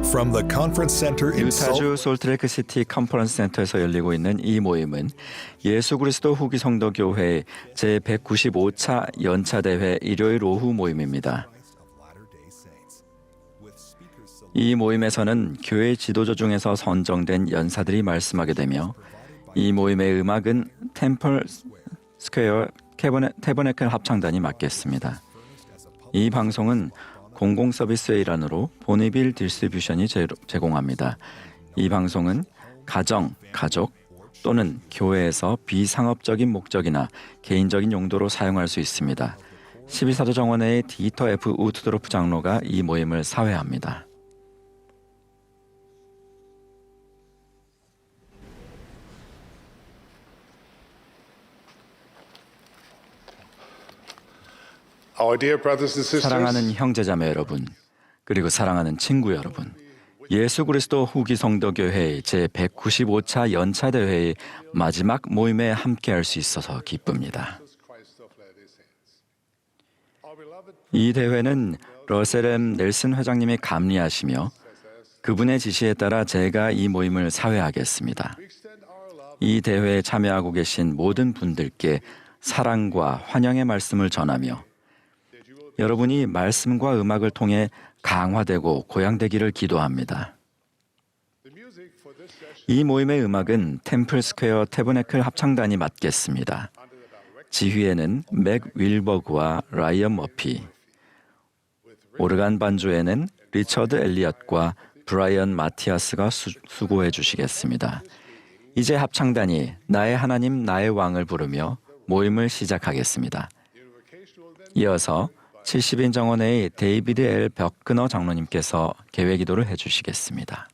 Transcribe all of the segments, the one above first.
From the conference center in 유타주 솔트레이크 시티 컨퍼런스 센터에서 열리고 있는 이 모임은 예수 그리스도 후기 성도 교회 제195차 연차 대회 일요일 오후 모임입니다. 이 모임에서는 교회 지도자 중에서 선정된 연사들이 말씀하게 되며 이 모임의 음악은 템플 스퀘어 태버네클 합창단이 맡겠습니다. 이 방송은 공공 서비스의 일환으로 보니빌 디스트리뷰션이 제공합니다. 이 방송은 가정, 가족 또는 교회에서 비상업적인 목적이나 개인적인 용도로 사용할 수 있습니다. 12사도 정원회의 디터 F 우트드로프 장로가 이 모임을 사회합니다. 사랑하는 형제자매 여러분, 그리고 사랑하는 친구 여러분, 예수 그리스도 후기 성도교회 제195차 연차 대회의 마지막 모임에 함께할 수 있어서 기쁩니다. 이 대회는 러셀 M. 넬슨 회장님이 감리하시며 그분의 지시에 따라 제가 이 모임을 사회하겠습니다. 이 대회에 참여하고 계신 모든 분들께 사랑과 환영의 말씀을 전하며 여러분이 말씀과 음악을 통해 강화되고 고양되기를 기도합니다. 이 모임의 음악은 템플 스퀘어 태버네클 합창단이 맡겠습니다. 지휘에는 맥 윌버그와 라이언 머피, 오르간 반주에는 리처드 엘리엇과 브라이언 마티아스가 수고해 주시겠습니다. 이제 합창단이 나의 하나님 나의 왕을 부르며 모임을 시작하겠습니다. 이어서 70인 정원회의 데이비드 L. 벽그너 장로님께서 개회 기도를 해주시겠습니다.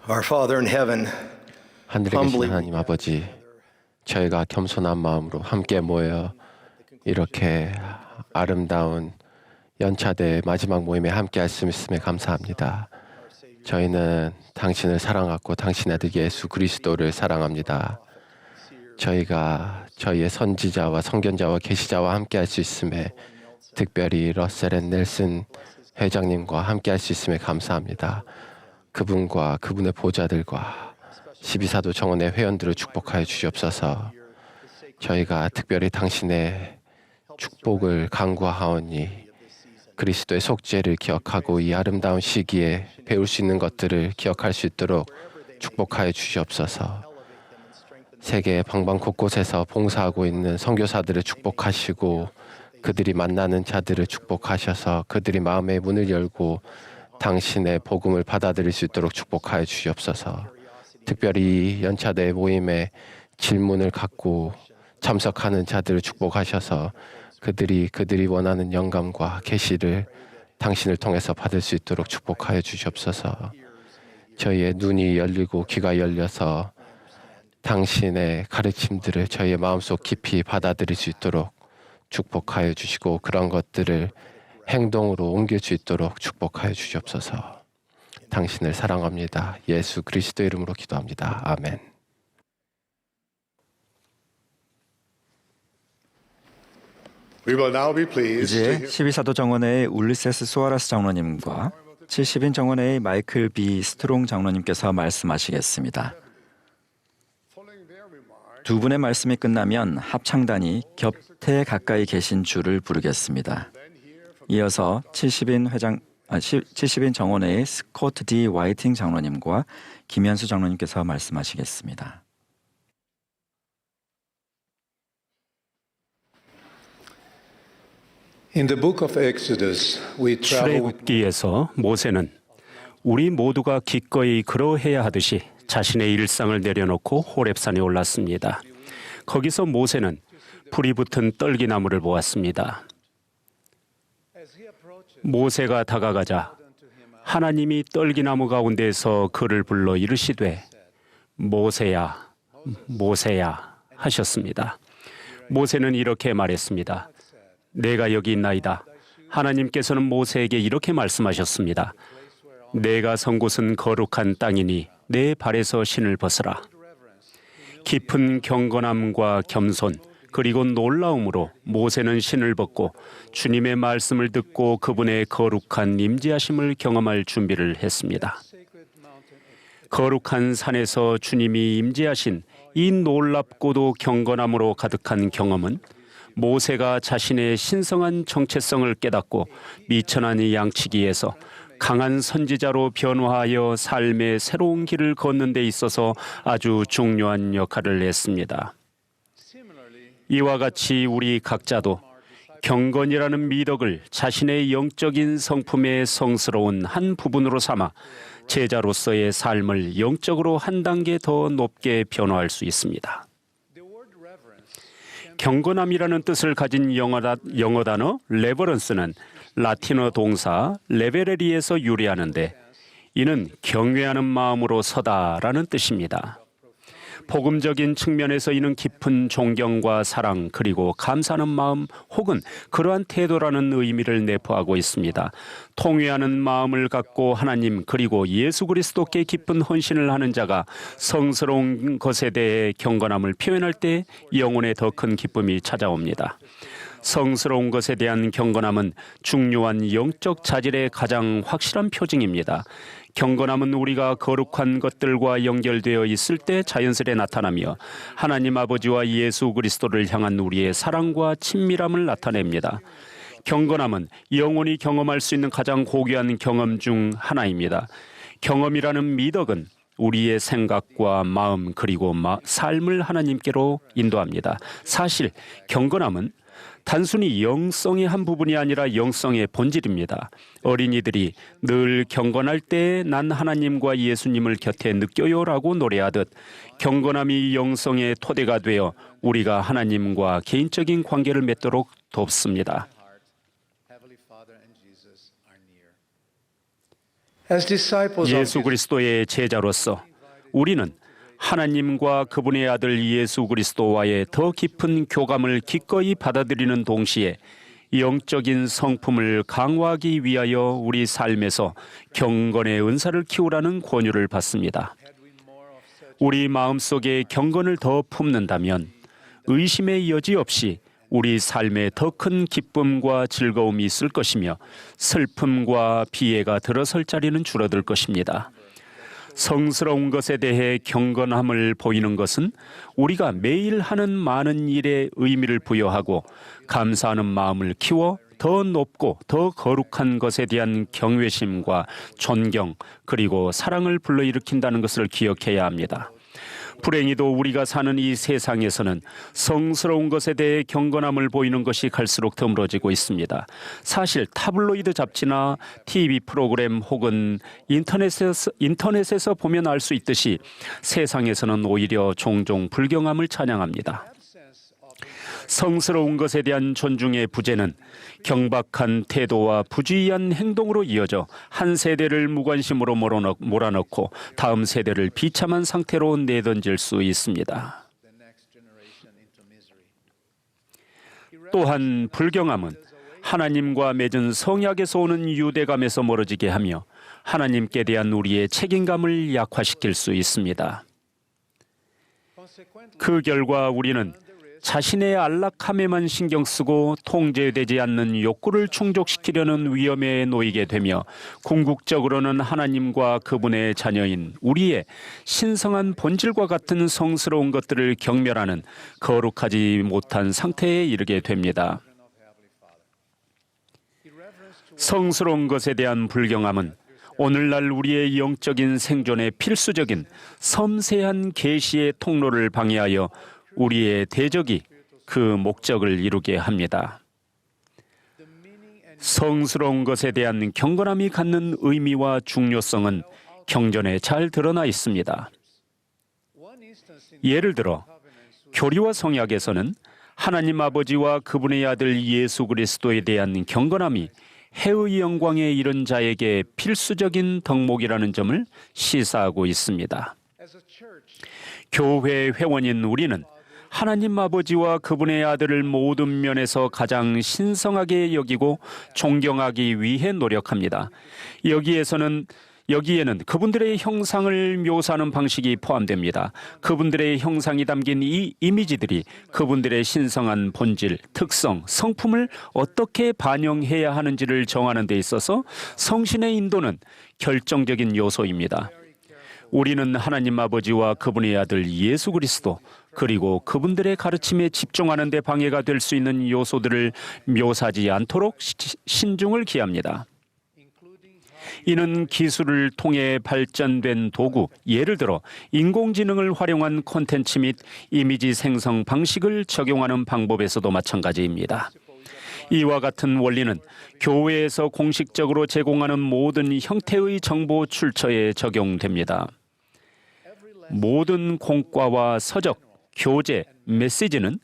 Our Father in heaven, 하늘에 계신 하나님 아버지, 저희가 겸손한 마음으로 함께 모여 이렇게 아름다운 연차대 마지막 모임에 함께 할 수 있음에 감사합니다. 저희는 당신을 사랑하고 당신의 아들 예수 그리스도를 사랑합니다. 저희가 저희의 선지자와 선견자와 계시자와 함께 할 수 있음에, 특별히 러셀 앤 넬슨 회장님과 함께 할 수 있음에 감사합니다. 그분과 그분의 보좌들과 12사도 정원의 회원들을 축복하여 주시옵소서. 저희가 특별히 당신의 축복을 간구하오니 그리스도의 속죄를 기억하고 이 아름다운 시기에 배울 수 있는 것들을 기억할 수 있도록 축복하여 주시옵소서. 세계 방방 곳곳에서 봉사하고 있는 선교사들을 축복하시고 그들이 만나는 자들을 축복하셔서 그들이 마음의 문을 열고 당신의 복음을 받아들일 수 있도록 축복하여 주시옵소서. 특별히 연차대 모임에 질문을 갖고 참석하는 자들을 축복하셔서 그들이 원하는 영감과 계시를 당신을 통해서 받을 수 있도록 축복하여 주시옵소서. 저희의 눈이 열리고 귀가 열려서 당신의 가르침들을 저희의 마음속 깊이 받아들일 수 있도록 축복하여 주시고 그런 것들을 행동으로 옮길 수 있도록 축복하여 주시옵소서. 당신을 사랑합니다. 예수 그리스도 이름으로 기도합니다. 아멘. we will now be pleased 이제 to 12사도 정원회의 울리세스 수아라스 장로님과 70인 정원회의 마이클 B. 스트롱 장로님께서 말씀하시겠습니다. 두 분의 말씀이 끝나면 합창단이 겹태 가까이 계신 줄을 부르겠습니다. 이어서 70인 정원회의 스코트 D. 와이팅 장로님과 김현수 장로님께서 말씀하시겠습니다. In the book of Exodus, we travel with 출애굽기에서 모세는 우리 모두가 기꺼이 그러해야 하듯이 자신의 일상을 내려놓고 호렙산에 올랐습니다. 거기서 모세는 불이 붙은 떨기나무를 보았습니다. 모세가 다가가자 하나님이 떨기나무 가운데에서 그를 불러 이르시되 모세야, 모세야 하셨습니다. 모세는 이렇게 말했습니다. 내가 여기 있나이다. 하나님께서는 모세에게 이렇게 말씀하셨습니다. 내가 선 곳은 거룩한 땅이니 내 발에서 신을 벗으라. 깊은 경건함과 겸손 그리고 놀라움으로 모세는 신을 벗고 주님의 말씀을 듣고 그분의 거룩한 임재하심을 경험할 준비를 했습니다. 거룩한 산에서 주님이 임재하신 이 놀랍고도 경건함으로 가득한 경험은 모세가 자신의 신성한 정체성을 깨닫고 미천한 이 양치기에서 강한 선지자로 변화하여 삶의 새로운 길을 걷는 데 있어서 아주 중요한 역할을 했습니다. 이와 같이 우리 각자도 경건이라는 미덕을 자신의 영적인 성품의 성스러운 한 부분으로 삼아 제자로서의 삶을 영적으로 한 단계 더 높게 변화할 수 있습니다. 경건함이라는 뜻을 가진 영어 단어 레버런스는 라틴어 동사 레베레리에서 유래하는데 이는 경외하는 마음으로 서다라는 뜻입니다. 복음적인 측면에서 이는 깊은 존경과 사랑 그리고 감사하는 마음 혹은 그러한 태도라는 의미를 내포하고 있습니다. 통회하는 마음을 갖고 하나님 그리고 예수 그리스도께 깊은 헌신을 하는 자가 성스러운 것에 대해 경건함을 표현할 때 영혼에 더 큰 기쁨이 찾아옵니다. 성스러운 것에 대한 경건함은 중요한 영적 자질의 가장 확실한 표징입니다. 경건함은 우리가 거룩한 것들과 연결되어 있을 때 자연스레 나타나며 하나님 아버지와 예수 그리스도를 향한 우리의 사랑과 친밀함을 나타냅니다. 경건함은 영혼이 경험할 수 있는 가장 고귀한 경험 중 하나입니다. 경험이라는 미덕은 우리의 생각과 마음 그리고 삶을 하나님께로 인도합니다. 사실 경건함은 단순히 영성의 한 부분이 아니라 영성의 본질입니다. 어린이들이 늘 경건할 때 난 하나님과 예수님을 곁에 느껴요라고 노래하듯 경건함이 영성의 토대가 되어 우리가 하나님과 개인적인 관계를 맺도록 돕습니다. As disciples of 예수 그리스도의 제자로서 우리는 하나님과 그분의 아들 예수 그리스도와의 더 깊은 교감을 기꺼이 받아들이는 동시에 영적인 성품을 강화하기 위하여 우리 삶에서 경건의 은사를 키우라는 권유를 받습니다. 우리 마음속에 경건을 더 품는다면 의심의 여지 없이 우리 삶에 더 큰 기쁨과 즐거움이 있을 것이며 슬픔과 비애가 들어설 자리는 줄어들 것입니다. 성스러운 것에 대해 경건함을 보이는 것은 우리가 매일 하는 많은 일에 의미를 부여하고 감사하는 마음을 키워 더 높고 더 거룩한 것에 대한 경외심과 존경 그리고 사랑을 불러일으킨다는 것을 기억해야 합니다. 불행히도 우리가 사는 이 세상에서는 성스러운 것에 대해 경건함을 보이는 것이 갈수록 드물어지고 있습니다. 사실 타블로이드 잡지나 TV 프로그램 혹은 인터넷에서 보면 알 수 있듯이 세상에서는 오히려 종종 불경함을 찬양합니다. 성스러운 것에 대한 존중의 부재는 경박한 태도와 부주의한 행동으로 이어져 한 세대를 무관심으로 몰아넣고 다음 세대를 비참한 상태로 내던질 수 있습니다. 또한 불경함은 하나님과 맺은 성약에서 오는 유대감에서 멀어지게 하며 하나님께 대한 우리의 책임감을 약화시킬 수 있습니다. 그 결과 우리는 자신의 안락함에만 신경 쓰고 통제되지 않는 욕구를 충족시키려는 위험에 놓이게 되며 궁극적으로는 하나님과 그분의 자녀인 우리의 신성한 본질과 같은 성스러운 것들을 경멸하는 거룩하지 못한 상태에 이르게 됩니다. 성스러운 것에 대한 불경함은 오늘날 우리의 영적인 생존에 필수적인 섬세한 계시의 통로를 방해하여 우리의 대적이 그 목적을 이루게 합니다. 성스러운 것에 대한 경건함이 갖는 의미와 중요성은 경전에 잘 드러나 있습니다. 예를 들어 교리와 성약에서는 하나님 아버지와 그분의 아들 예수 그리스도에 대한 경건함이 해의 영광에 이른 자에게 필수적인 덕목이라는 점을 시사하고 있습니다. 교회 회원인 우리는 하나님 아버지와 그분의 아들을 모든 면에서 가장 신성하게 여기고 존경하기 위해 노력합니다. 여기에는 그분들의 형상을 묘사하는 방식이 포함됩니다. 그분들의 형상이 담긴 이 이미지들이 그분들의 신성한 본질, 특성, 성품을 어떻게 반영해야 하는지를 정하는 데 있어서 성신의 인도는 결정적인 요소입니다. 우리는 하나님 아버지와 그분의 아들 예수 그리스도 그리고 그분들의 가르침에 집중하는 데 방해가 될 수 있는 요소들을 묘사하지 않도록 신중을 기합니다. 이는 기술을 통해 발전된 도구, 예를 들어 인공지능을 활용한 콘텐츠 및 이미지 생성 방식을 적용하는 방법에서도 마찬가지입니다. 이와 같은 원리는 교회에서 공식적으로 제공하는 모든 형태의 정보 출처에 적용됩니다. 모든 공과와 서적, 교재, 메시지는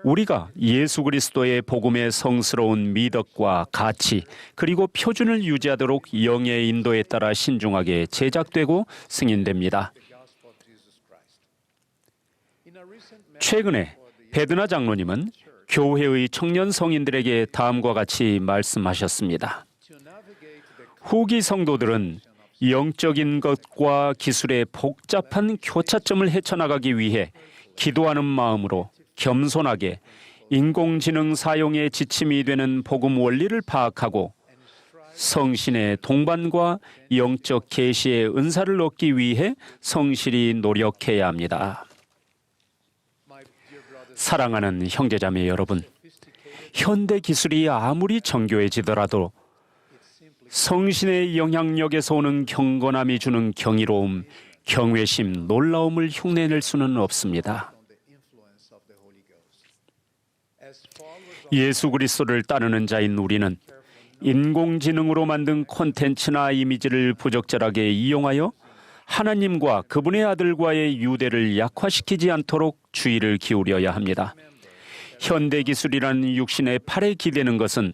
우리가 예수 그리스도의 복음의 성스러운 미덕과 가치 그리고 표준을 유지하도록 영의 인도에 따라 신중하게 제작되고 승인됩니다. 최근에 베드나 장로님은 교회의 청년 성인들에게 다음과 같이 말씀하셨습니다. 후기 성도들은 영적인 것과 기술의 복잡한 교차점을 헤쳐나가기 위해 기도하는 마음으로 겸손하게 인공지능 사용에 지침이 되는 복음 원리를 파악하고 성신의 동반과 영적 계시의 은사를 얻기 위해 성실히 노력해야 합니다. 사랑하는 형제자매 여러분, 현대 기술이 아무리 정교해지더라도 성신의 영향력에서 오는 경건함이 주는 경이로움, 경외심, 놀라움을 흉내낼 수는 없습니다. 예수 그리스도를 따르는 자인 우리는 인공지능으로 만든 콘텐츠나 이미지를 부적절하게 이용하여 하나님과 그분의 아들과의 유대를 약화시키지 않도록 주의를 기울여야 합니다. 현대 기술이란 육신의 팔에 기대는 것은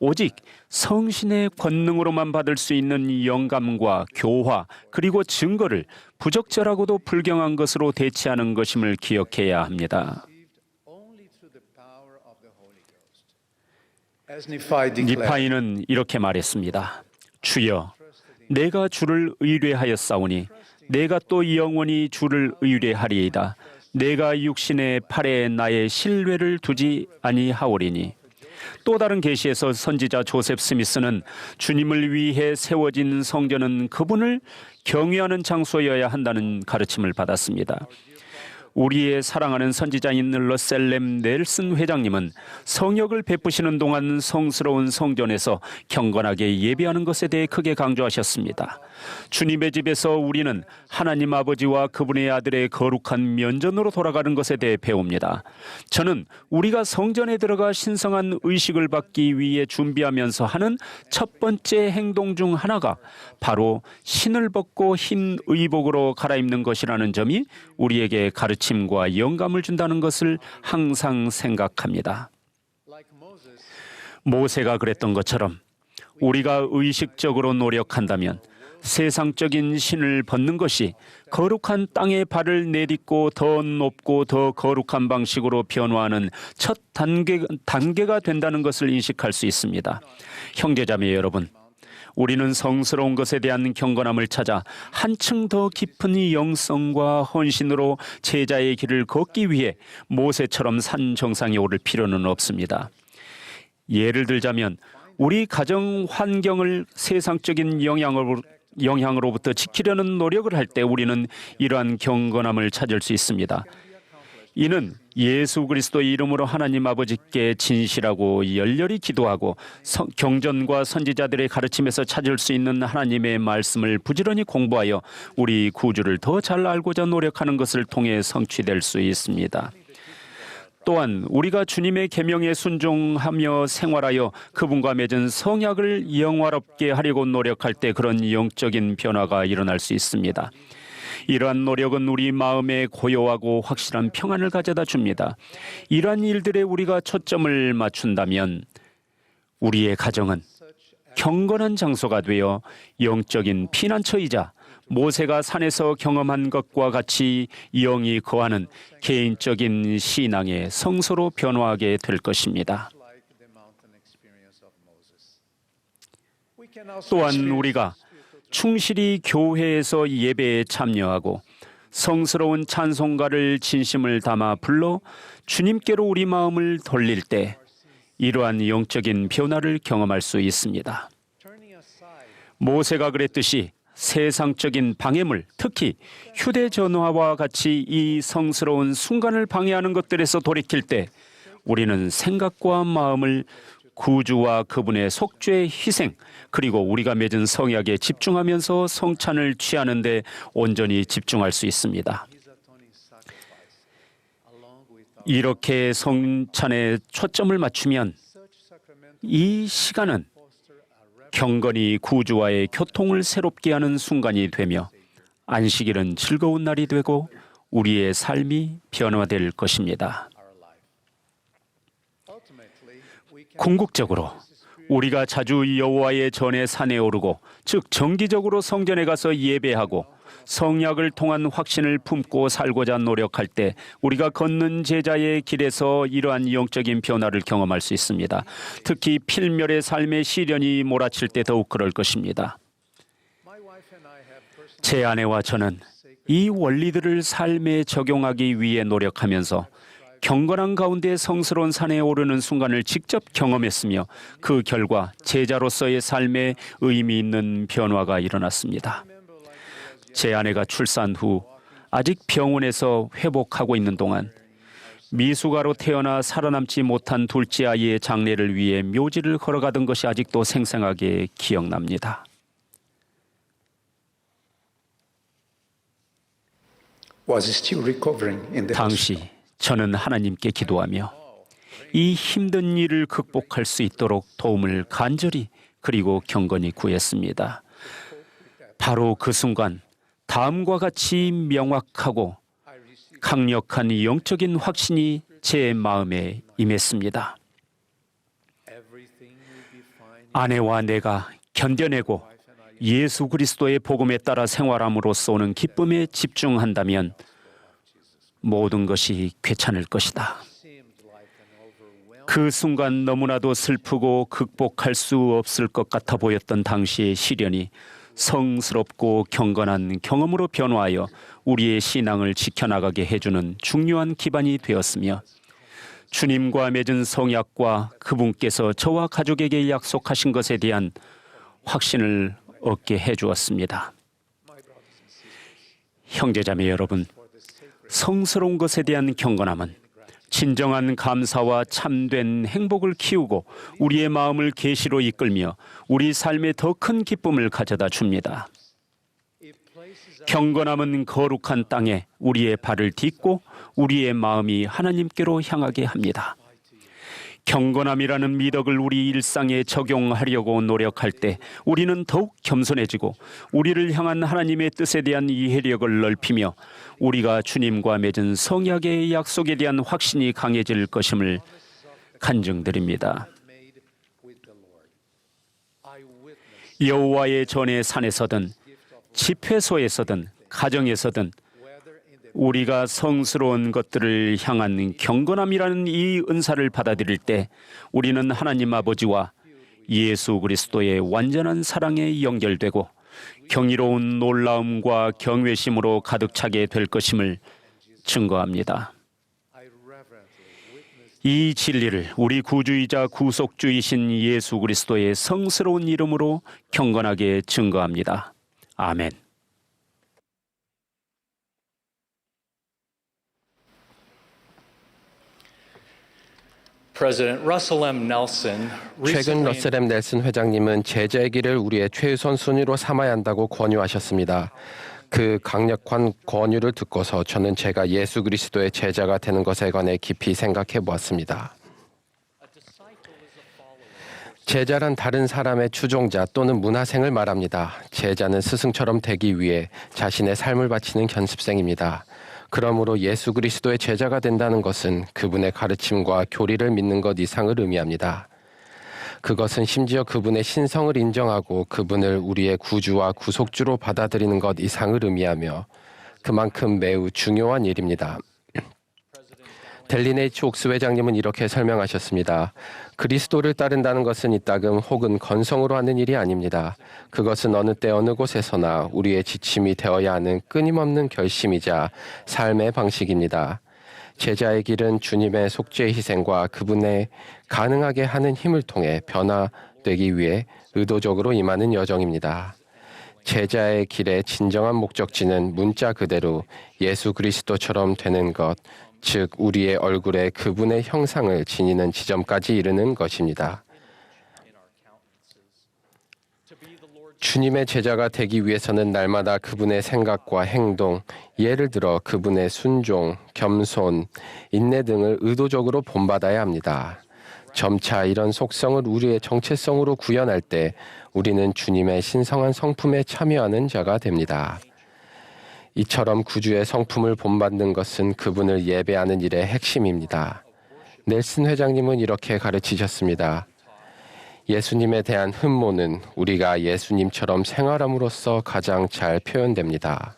오직 성신의 권능으로만 받을 수 있는 영감과 교화 그리고 증거를 부적절하고도 불경한 것으로 대체하는 것임을 기억해야 합니다. As Nephi declared, 니파이는 이렇게 말했습니다. 주여, 내가 주를 의뢰하였사오니 내가 또 영원히 주를 의뢰하리이다. 내가 육신의 팔에 나의 신뢰를 두지 아니하오리니. 또 다른 계시에서 선지자 조셉 스미스는 주님을 위해 세워진 성전은 그분을 경외하는 장소여야 한다는 가르침을 받았습니다. 우리의 사랑하는 선지자인 러셀렘 넬슨 회장님은 성역을 베푸시는 동안 성스러운 성전에서 경건하게 예배하는 것에 대해 크게 강조하셨습니다. 주님의 집에서 우리는 하나님 아버지와 그분의 아들의 거룩한 면전으로 돌아가는 것에 대해 배웁니다. 저는 우리가 성전에 들어가 신성한 의식을 받기 위해 준비하면서 하는 첫 번째 행동 중 하나가 바로 신을 벗고 흰 의복으로 갈아입는 것이라는 점이 우리에게 가르침과 영감을 준다는 것을 항상 생각합니다. 모세가 그랬던 것처럼 우리가 의식적으로 노력한다면 세상적인 신을 벗는 것이 거룩한 땅에 발을 내딛고 더 높고 더 거룩한 방식으로 변화하는 첫 단계가 된다는 것을 인식할 수 있습니다. 형제자매 여러분, 우리는 성스러운 것에 대한 경건함을 찾아 한층 더 깊은 영성과 헌신으로 제자의 길을 걷기 위해 모세처럼 산 정상에 오를 필요는 없습니다. 예를 들자면 우리 가정 환경을 세상적인 영향으로부터 지키려는 노력을 할 때 우리는 이러한 경건함을 찾을 수 있습니다. 이는 예수 그리스도의 이름으로 하나님 아버지께 진실하고 열렬히 기도하고 경전과 선지자들의 가르침에서 찾을 수 있는 하나님의 말씀을 부지런히 공부하여 우리 구주를 더 잘 알고자 노력하는 것을 통해 성취될 수 있습니다. 또한 우리가 주님의 계명에 순종하며 생활하여 그분과 맺은 성약을 영화롭게 하려고 노력할 때 그런 영적인 변화가 일어날 수 있습니다. 이러한 노력은 우리 마음에 고요하고 확실한 평안을 가져다 줍니다. 이러한 일들에 우리가 초점을 맞춘다면 우리의 가정은 경건한 장소가 되어 영적인 피난처이자 모세가 산에서 경험한 것과 같이 영이 거하는 개인적인 신앙의 성소로 변화하게 될 것입니다. 또한 우리가 충실히 교회에서 예배에 참여하고 성스러운 찬송가를 진심을 담아 불러 주님께로 우리 마음을 돌릴 때 이러한 영적인 변화를 경험할 수 있습니다. 모세가 그랬듯이 세상적인 방해물, 특히 휴대전화와 같이 이 성스러운 순간을 방해하는 것들에서 돌이킬 때 우리는 생각과 마음을 구주와 그분의 속죄의 희생 그리고 우리가 맺은 성약에 집중하면서 성찬을 취하는 데 온전히 집중할 수 있습니다. 이렇게 성찬에 초점을 맞추면 이 시간은 경건히 구주와의 교통을 새롭게 하는 순간이 되며 안식일은 즐거운 날이 되고 우리의 삶이 변화될 것입니다. 궁극적으로 우리가 자주 여호와의 전에 산에 오르고 즉 정기적으로 성전에 가서 예배하고 성약을 통한 확신을 품고 살고자 노력할 때 우리가 걷는 제자의 길에서 이러한 영적인 변화를 경험할 수 있습니다. 특히 필멸의 삶의 시련이 몰아칠 때 더욱 그럴 것입니다. 제 아내와 저는 이 원리들을 삶에 적용하기 위해 노력하면서 경건한 가운데 성스러운 산에 오르는 순간을 직접 경험했으며 그 결과 제자로서의 삶에 의미 있는 변화가 일어났습니다. 제 아내가 출산 후 아직 병원에서 회복하고 있는 동안 미숙아로 태어나 살아남지 못한 둘째 아이의 장례를 위해 묘지를 걸어가던 것이 아직도 생생하게 기억납니다. was still recovering in the 당시 저는 하나님께 기도하며 이 힘든 일을 극복할 수 있도록 도움을 간절히 그리고 경건히 구했습니다. 바로 그 순간 다음과 같이 명확하고 강력한 영적인 확신이 제 마음에 임했습니다. 아내와 내가 견뎌내고 예수 그리스도의 복음에 따라 생활함으로써 오는 기쁨에 집중한다면 모든 것이 괜찮을 것이다. 그 순간 너무나도 슬프고 극복할 수 없을 것 같아 보였던 당시의 시련이 성스럽고 경건한 경험으로 변화하여 우리의 신앙을 지켜나가게 해주는 중요한 기반이 되었으며 주님과 맺은 성약과 그분께서 저와 가족에게 약속하신 것에 대한 확신을 얻게 해주었습니다. 형제자매 여러분, 성스러운 것에 대한 경건함은 진정한 감사와 참된 행복을 키우고 우리의 마음을 계시로 이끌며 우리 삶에 더 큰 기쁨을 가져다 줍니다. 경건함은 거룩한 땅에 우리의 발을 딛고 우리의 마음이 하나님께로 향하게 합니다. 경건함이라는 미덕을 우리 일상에 적용하려고 노력할 때 우리는 더욱 겸손해지고 우리를 향한 하나님의 뜻에 대한 이해력을 넓히며 우리가 주님과 맺은 성약의 약속에 대한 확신이 강해질 것임을 간증드립니다. 여호와의 전의 산에서든 집회소에서든 가정에서든 우리가 성스러운 것들을 향한 경건함이라는 이 은사를 받아들일 때 우리는 하나님 아버지와 예수 그리스도의 완전한 사랑에 연결되고 경이로운 놀라움과 경외심으로 가득 차게 될 것임을 증거합니다. 이 진리를 우리 구주이자 구속주이신 예수 그리스도의 성스러운 이름으로 경건하게 증거합니다. 아멘. 최근 러셀 M. 넬슨 회장님은 제자의 길을 우리의 최우선 순위로 삼아야 한다고 권유하셨습니다. 그 강력한 권유를 듣고서 저는 제가 예수 그리스도의 제자가 되는 것에 관해 깊이 생각해 보았습니다. 제자란 다른 사람의 추종자 또는 문화생을 말합니다. 제자는 스승처럼 되기 위해 자신의 삶을 바치는 견습생입니다. 그러므로 예수 그리스도의 제자가 된다는 것은 그분의 가르침과 교리를 믿는 것 이상을 의미합니다. 그것은 심지어 그분의 신성을 인정하고 그분을 우리의 구주와 구속주로 받아들이는 것 이상을 의미하며 그만큼 매우 중요한 일입니다. 델린 H. 옥스 회장님은 이렇게 설명하셨습니다. 그리스도를 따른다는 것은 이따금 혹은 건성으로 하는 일이 아닙니다. 그것은 어느 때 어느 곳에서나 우리의 지침이 되어야 하는 끊임없는 결심이자 삶의 방식입니다. 제자의 길은 주님의 속죄의 희생과 그분의 가능하게 하는 힘을 통해 변화되기 위해 의도적으로 임하는 여정입니다. 제자의 길의 진정한 목적지는 문자 그대로 예수 그리스도처럼 되는 것, 즉 우리의 얼굴에 그분의 형상을 지니는 지점까지 이르는 것입니다. 주님의 제자가 되기 위해서는 날마다 그분의 생각과 행동, 예를 들어 그분의 순종, 겸손, 인내 등을 의도적으로 본받아야 합니다. 점차 이런 속성을 우리의 정체성으로 구현할 때 우리는 주님의 신성한 성품에 참여하는 자가 됩니다. 이처럼 구주의 성품을 본받는 것은 그분을 예배하는 일의 핵심입니다. 넬슨 회장님은 이렇게 가르치셨습니다. 예수님에 대한 흠모는 우리가 예수님처럼 생활함으로써 가장 잘 표현됩니다.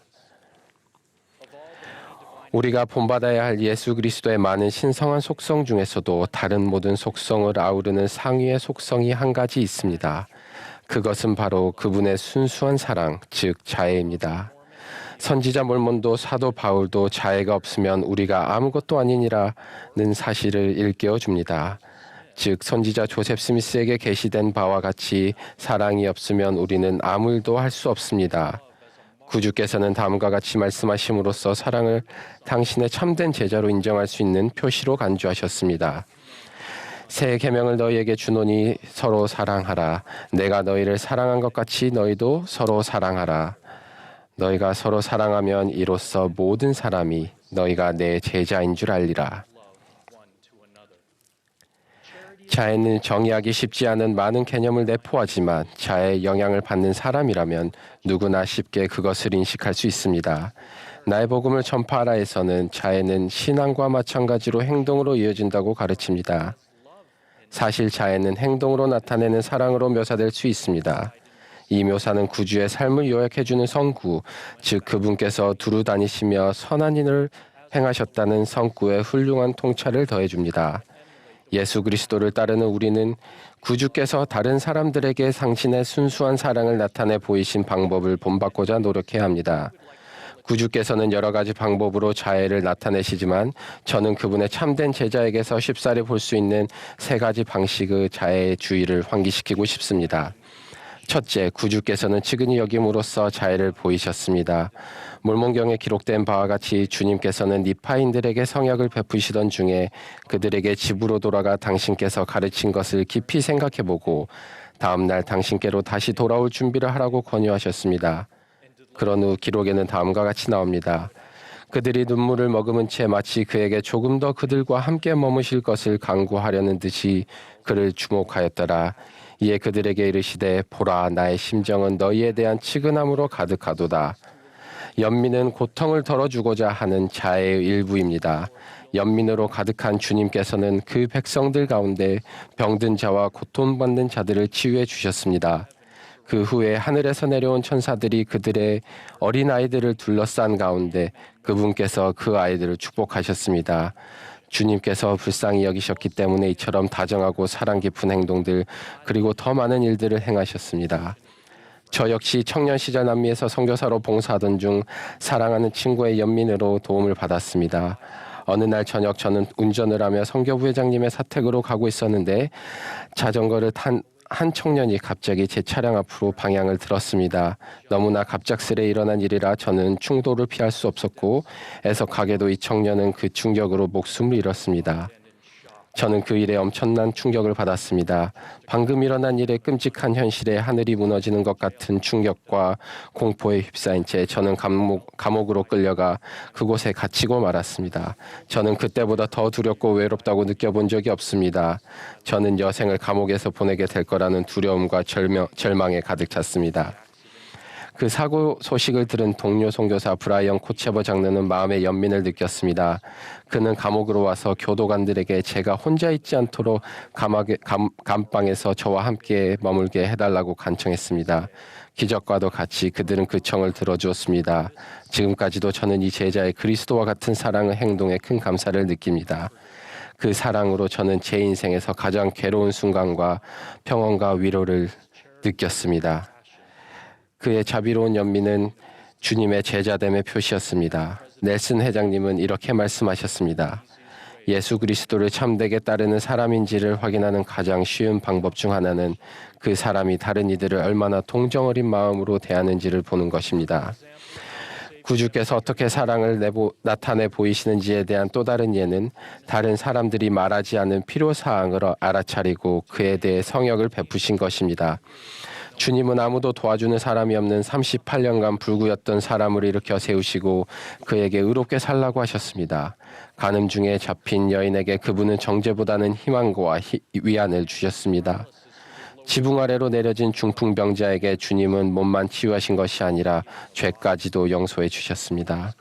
우리가 본받아야 할 예수 그리스도의 많은 신성한 속성 중에서도 다른 모든 속성을 아우르는 상위의 속성이 한 가지 있습니다. 그것은 바로 그분의 순수한 사랑, 즉 자애입니다. 선지자 몰몬도 사도 바울도 자애가 없으면 우리가 아무것도 아니니라는 사실을 일깨워 줍니다. 즉 선지자 조셉 스미스에게 계시된 바와 같이 사랑이 없으면 우리는 아무 일도 할 수 없습니다. 구주께서는 다음과 같이 말씀하심으로써 사랑을 당신의 참된 제자로 인정할 수 있는 표시로 간주하셨습니다. 새 계명을 너희에게 주노니 서로 사랑하라. 내가 너희를 사랑한 것 같이 너희도 서로 사랑하라. 너희가 서로 사랑하면 이로써 모든 사람이 너희가 내 제자인 줄 알리라. 자애는 정의하기 쉽지 않은 많은 개념을 내포하지만 자애의 영향을 받는 사람이라면 누구나 쉽게 그것을 인식할 수 있습니다. 나의 복음을 전파하라에서는 자애는 신앙과 마찬가지로 행동으로 이어진다고 가르칩니다. 사실 자애는 행동으로 나타내는 사랑으로 묘사될 수 있습니다. 이 묘사는 구주의 삶을 요약해주는 성구, 즉 그분께서 두루 다니시며 선한 일을 행하셨다는 성구에 훌륭한 통찰을 더해줍니다. 예수 그리스도를 따르는 우리는 구주께서 다른 사람들에게 당신의 순수한 사랑을 나타내 보이신 방법을 본받고자 노력해야 합니다. 구주께서는 여러 가지 방법으로 자애를 나타내시지만 저는 그분의 참된 제자에게서 쉽사리 볼 수 있는 세 가지 방식의 자애의 주의를 환기시키고 싶습니다. 첫째, 구주께서는 측은히 여김으로써 자애를 보이셨습니다. 몰몬경에 기록된 바와 같이 주님께서는 니파인들에게 성약을 베푸시던 중에 그들에게 집으로 돌아가 당신께서 가르친 것을 깊이 생각해보고 다음 날 당신께로 다시 돌아올 준비를 하라고 권유하셨습니다. 그런 후 기록에는 다음과 같이 나옵니다. 그들이 눈물을 머금은 채 마치 그에게 조금 더 그들과 함께 머무실 것을 강구하려는 듯이 그를 주목하였더라. 이에 그들에게 이르시되 보라 나의 심정은 너희에 대한 측은함으로 가득하도다. 연민은 고통을 덜어주고자 하는 자애의 일부입니다. 연민으로 가득한 주님께서는 그 백성들 가운데 병든 자와 고통받는 자들을 치유해 주셨습니다. 그 후에 하늘에서 내려온 천사들이 그들의 어린아이들을 둘러싼 가운데 그분께서 그 아이들을 축복하셨습니다. 주님께서 불쌍히 여기셨기 때문에 이처럼 다정하고 사랑 깊은 행동들 그리고 더 많은 일들을 행하셨습니다. 저 역시 청년 시절 남미에서 선교사로 봉사하던 중 사랑하는 친구의 연민으로 도움을 받았습니다. 어느 날 저녁 저는 운전을 하며 선교부회장님의 사택으로 가고 있었는데 자전거를 탄 한 청년이 갑자기 제 차량 앞으로 방향을 들었습니다. 너무나 갑작스레 일어난 일이라 저는 충돌을 피할 수 없었고 애석하게도 이 청년은 그 충격으로 목숨을 잃었습니다. 저는 그 일에 엄청난 충격을 받았습니다. 방금 일어난 일의 끔찍한 현실에 하늘이 무너지는 것 같은 충격과 공포에 휩싸인 채 저는 감옥으로 끌려가 그곳에 갇히고 말았습니다. 저는 그때보다 더 두렵고 외롭다고 느껴본 적이 없습니다. 저는 여생을 감옥에서 보내게 될 거라는 두려움과 절망에 가득 찼습니다. 그 사고 소식을 들은 동료 선교사 브라이언 코체버 장로는 마음의 연민을 느꼈습니다. 그는 감옥으로 와서 교도관들에게 제가 혼자 있지 않도록 감방에서 저와 함께 머물게 해달라고 간청했습니다. 기적과도 같이 그들은 그 청을 들어주었습니다. 지금까지도 저는 이 제자의 그리스도와 같은 사랑의 행동에 큰 감사를 느낍니다. 그 사랑으로 저는 제 인생에서 가장 괴로운 순간과 평온과 위로를 느꼈습니다. 그의 자비로운 연민은 주님의 제자됨의 표시였습니다. 넬슨 회장님은 이렇게 말씀하셨습니다. 예수 그리스도를 참되게 따르는 사람인지를 확인하는 가장 쉬운 방법 중 하나는 그 사람이 다른 이들을 얼마나 동정 어린 마음으로 대하는지를 보는 것입니다. 구주께서 어떻게 사랑을 나타내 보이시는지에 대한 또 다른 예는 다른 사람들이 말하지 않은 필요사항을 알아차리고 그에 대해 성역을 베푸신 것입니다. 주님은 아무도 도와주는 사람이 없는 38년간 불구였던 사람을 일으켜 세우시고 그에게 의롭게 살라고 하셨습니다. 간음 중에 잡힌 여인에게 그분은 정죄보다는 희망과 위안을 주셨습니다. 지붕 아래로 내려진 중풍병자에게 주님은 몸만 치유하신 것이 아니라 죄까지도 용서해 주셨습니다.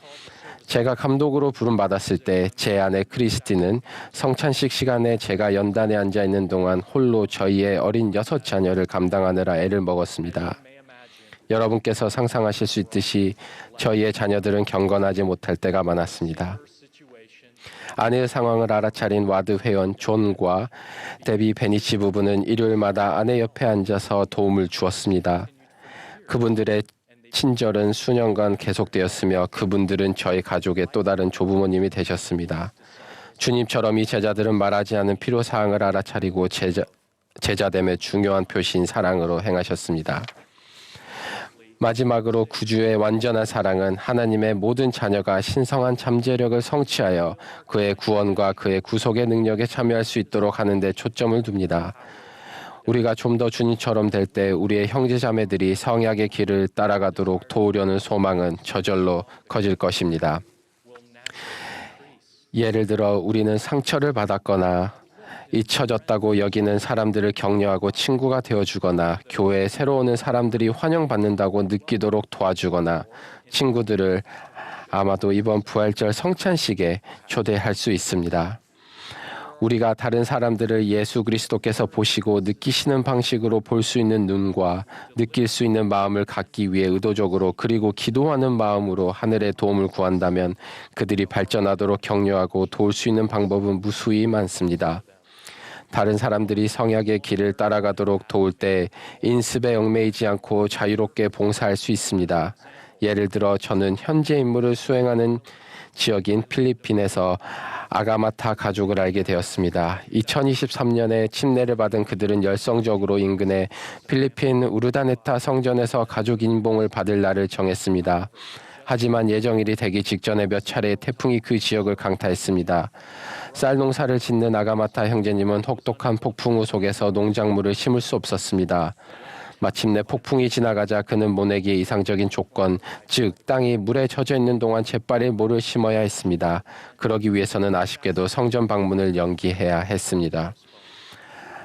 제가 감독으로 부름받았을 때 제 아내 크리스티는 성찬식 시간에 제가 연단에 앉아 있는 동안 홀로 저희의 어린 6 자녀를 감당하느라 애를 먹었습니다. 여러분께서 상상하실 수 있듯이 저희의 자녀들은 경건하지 못할 때가 많았습니다. 아내의 상황을 알아차린 와드 회원 존과 데비 베니치 부부는 일요일마다 아내 옆에 앉아서 도움을 주었습니다. 그분들의 친절은 수년간 계속되었으며 그분들은 저희 가족의 또 다른 조부모님이 되셨습니다. 주님처럼 이 제자들은 말하지 않은 필요사항을 알아차리고 제자됨의 중요한 표시인 사랑으로 행하셨습니다. 마지막으로 구주의 완전한 사랑은 하나님의 모든 자녀가 신성한 잠재력을 성취하여 그의 구원과 그의 구속의 능력에 참여할 수 있도록 하는 데 초점을 둡니다. 우리가 좀 더 주님처럼 될 때 우리의 형제자매들이 성약의 길을 따라가도록 도우려는 소망은 저절로 커질 것입니다. 예를 들어 우리는 상처를 받았거나 잊혀졌다고 여기는 사람들을 격려하고 친구가 되어주거나 교회에 새로 오는 사람들이 환영받는다고 느끼도록 도와주거나 친구들을 아마도 이번 부활절 성찬식에 초대할 수 있습니다. 우리가 다른 사람들을 예수 그리스도께서 보시고 느끼시는 방식으로 볼 수 있는 눈과 느낄 수 있는 마음을 갖기 위해 의도적으로 그리고 기도하는 마음으로 하늘의 도움을 구한다면 그들이 발전하도록 격려하고 도울 수 있는 방법은 무수히 많습니다. 다른 사람들이 성약의 길을 따라가도록 도울 때 인습에 얽매이지 않고 자유롭게 봉사할 수 있습니다. 예를 들어 저는 현재 임무를 수행하는 지역인 필리핀에서 아가마타 가족을 알게 되었습니다. 2023년에 침례를 받은 그들은 열성적으로 인근의 필리핀 우르다네타 성전에서 가족 인봉을 받을 날을 정했습니다. 하지만 예정일이 되기 직전에 몇 차례 태풍이 그 지역을 강타했습니다. 쌀 농사를 짓는 아가마타 형제님은 혹독한 폭풍우 속에서 농작물을 심을 수 없었습니다. 마침내 폭풍이 지나가자 그는 모내기의 이상적인 조건, 즉 땅이 물에 젖어 있는 동안 재빨리 모를 심어야 했습니다. 그러기 위해서는 아쉽게도 성전 방문을 연기해야 했습니다.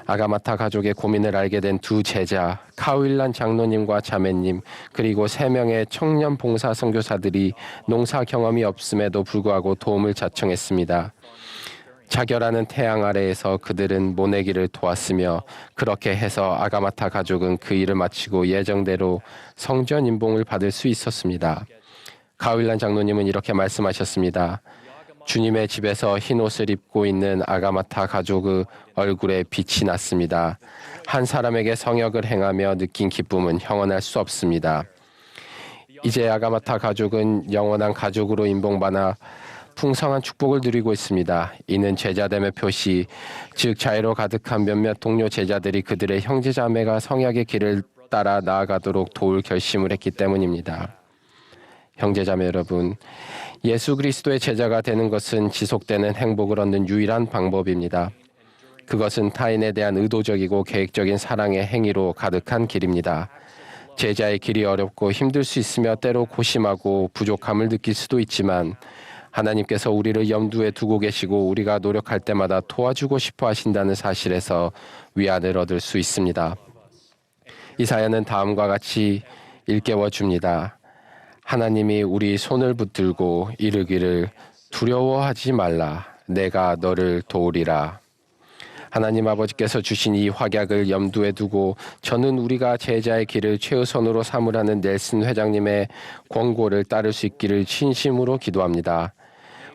아가마타 가족의 고민을 알게 된 두 제자, 카윌란 장로님과 자매님, 그리고 3명의 청년 봉사 선교사들이 농사 경험이 없음에도 불구하고 도움을 자청했습니다. 자결하는 태양 아래에서 그들은 모내기를 도왔으며 그렇게 해서 아가마타 가족은 그 일을 마치고 예정대로 성전 인봉을 받을 수 있었습니다. 가윌란 장로님은 이렇게 말씀하셨습니다. 주님의 집에서 흰 옷을 입고 있는 아가마타 가족의 얼굴에 빛이 났습니다. 한 사람에게 성역을 행하며 느낀 기쁨은 형언할 수 없습니다. 이제 아가마타 가족은 영원한 가족으로 인봉받아 풍성한 축복을 누리고 있습니다. 이는 제자됨의 표시, 즉 자애로 가득한 몇몇 동료 제자들이 그들의 형제자매가 성약의 길을 따라 나아가도록 도울 결심을 했기 때문입니다. 형제자매 여러분, 예수 그리스도의 제자가 되는 것은 지속되는 행복을 얻는 유일한 방법입니다. 그것은 타인에 대한 의도적이고 계획적인 사랑의 행위로 가득한 길입니다. 제자의 길이 어렵고 힘들 수 있으며 때로 고심하고 부족함을 느낄 수도 있지만 하나님께서 우리를 염두에 두고 계시고 우리가 노력할 때마다 도와주고 싶어 하신다는 사실에서 위안을 얻을 수 있습니다. 이 사연은 다음과 같이 일깨워 줍니다. 하나님이 우리 손을 붙들고 이르기를 두려워하지 말라. 내가 너를 도우리라. 하나님 아버지께서 주신 이 확약을 염두에 두고 저는 우리가 제자의 길을 최우선으로 삼으라는 넬슨 회장님의 권고를 따를 수 있기를 진심으로 기도합니다.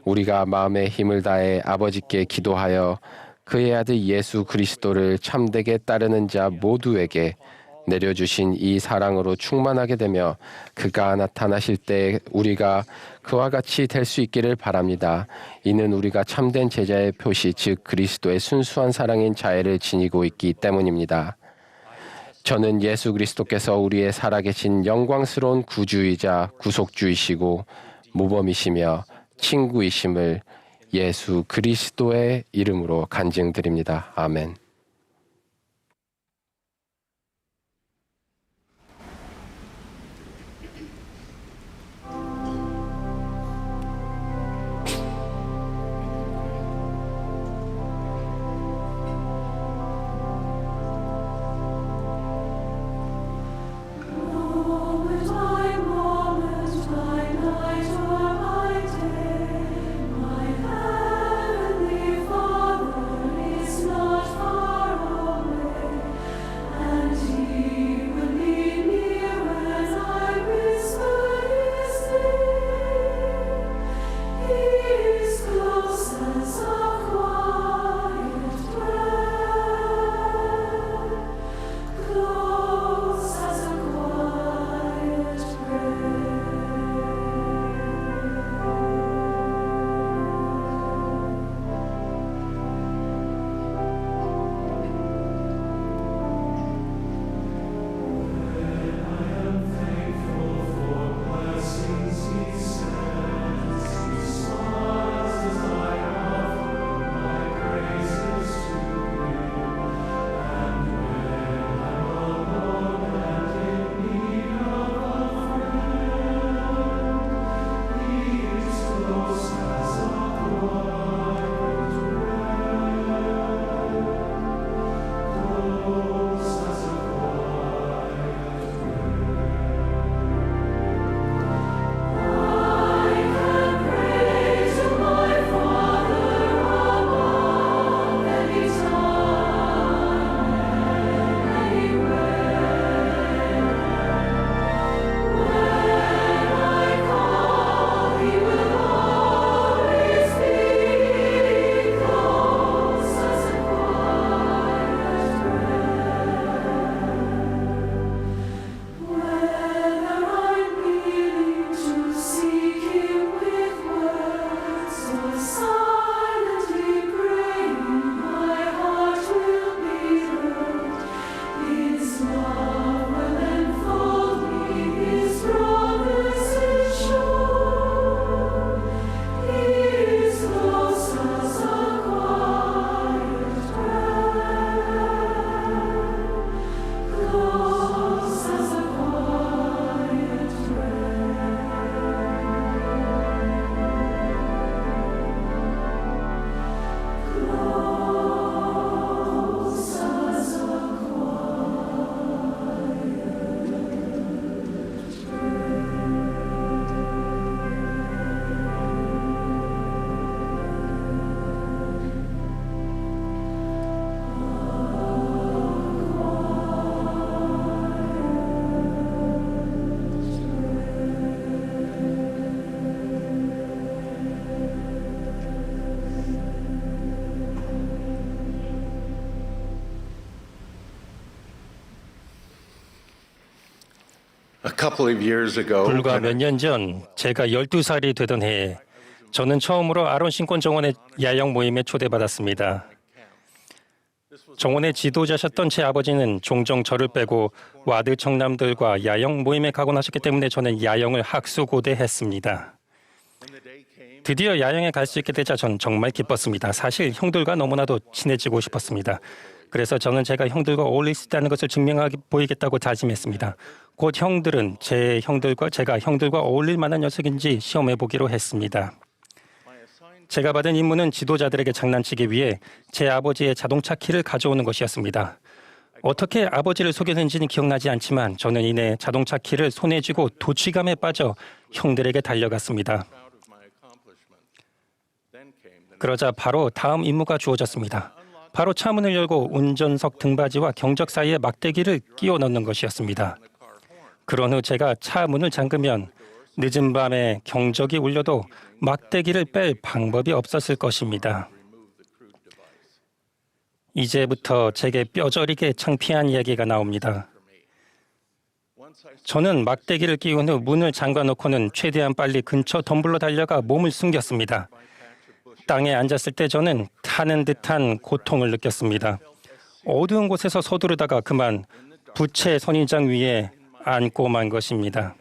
우리가 마음의 힘을 다해 아버지께 기도하여 그의 아들 예수 그리스도를 참되게 따르는 자 모두에게 내려주신 이 사랑으로 충만하게 되며 그가 나타나실 때 우리가 그와 같이 될 수 있기를 바랍니다. 이는 우리가 참된 제자의 표시, 즉 그리스도의 순수한 사랑인 자애를 지니고 있기 때문입니다. 저는 예수 그리스도께서 우리의 살아계신 영광스러운 구주이자 구속주이시고 모범이시며 친구이심을 예수 그리스도의 이름으로 간증드립니다. 아멘. My heavenly Father is not far. A couple of years ago, 불과 몇 년 전 제가 12살이 되던 해에 저는 처음으로 아론 신권 정원의 야영 모임에 초대받았습니다. 정원의 지도자셨던 제 아버지는 종종 저를 빼고 와드 청남들과 야영 모임에 가곤 하셨기 때문에 저는 야영을 학수고대했습니다. 드디어 야영에 갈 수 있게 되자 전 정말 기뻤습니다. 사실 형들과 너무나도 친해지고 싶었습니다. 그래서 저는 제가 형들과 어울릴 수 있다는 것을 증명하게 보이겠다고 다짐했습니다. 곧 형들은 제가 형들과 어울릴 만한 녀석인지 시험해 보기로 했습니다. 제가 받은 임무는 지도자들에게 장난치기 위해 제 아버지의 자동차 키를 가져오는 것이었습니다. 어떻게 아버지를 속였는지는 기억나지 않지만 저는 이내 자동차 키를 손에 쥐고 도취감에 빠져 형들에게 달려갔습니다. 그러자 바로 다음 임무가 주어졌습니다. 바로 차 문을 열고 운전석 등받이와 경적 사이에 막대기를 끼워 넣는 것이었습니다. 그런 후 제가 차 문을 잠그면 늦은 밤에 경적이 울려도 막대기를 뺄 방법이 없었을 것입니다. 이제부터 제게 뼈저리게 창피한 이야기가 나옵니다. 저는 막대기를 끼운 후 문을 잠가놓고는 최대한 빨리 근처 덤불로 달려가 몸을 숨겼습니다. 땅에 앉았을 때 저는 타는 듯한 고통을 느꼈습니다. 어두운 곳에서 서두르다가 그만 부채 선인장 위에 앉고 만 것입니다.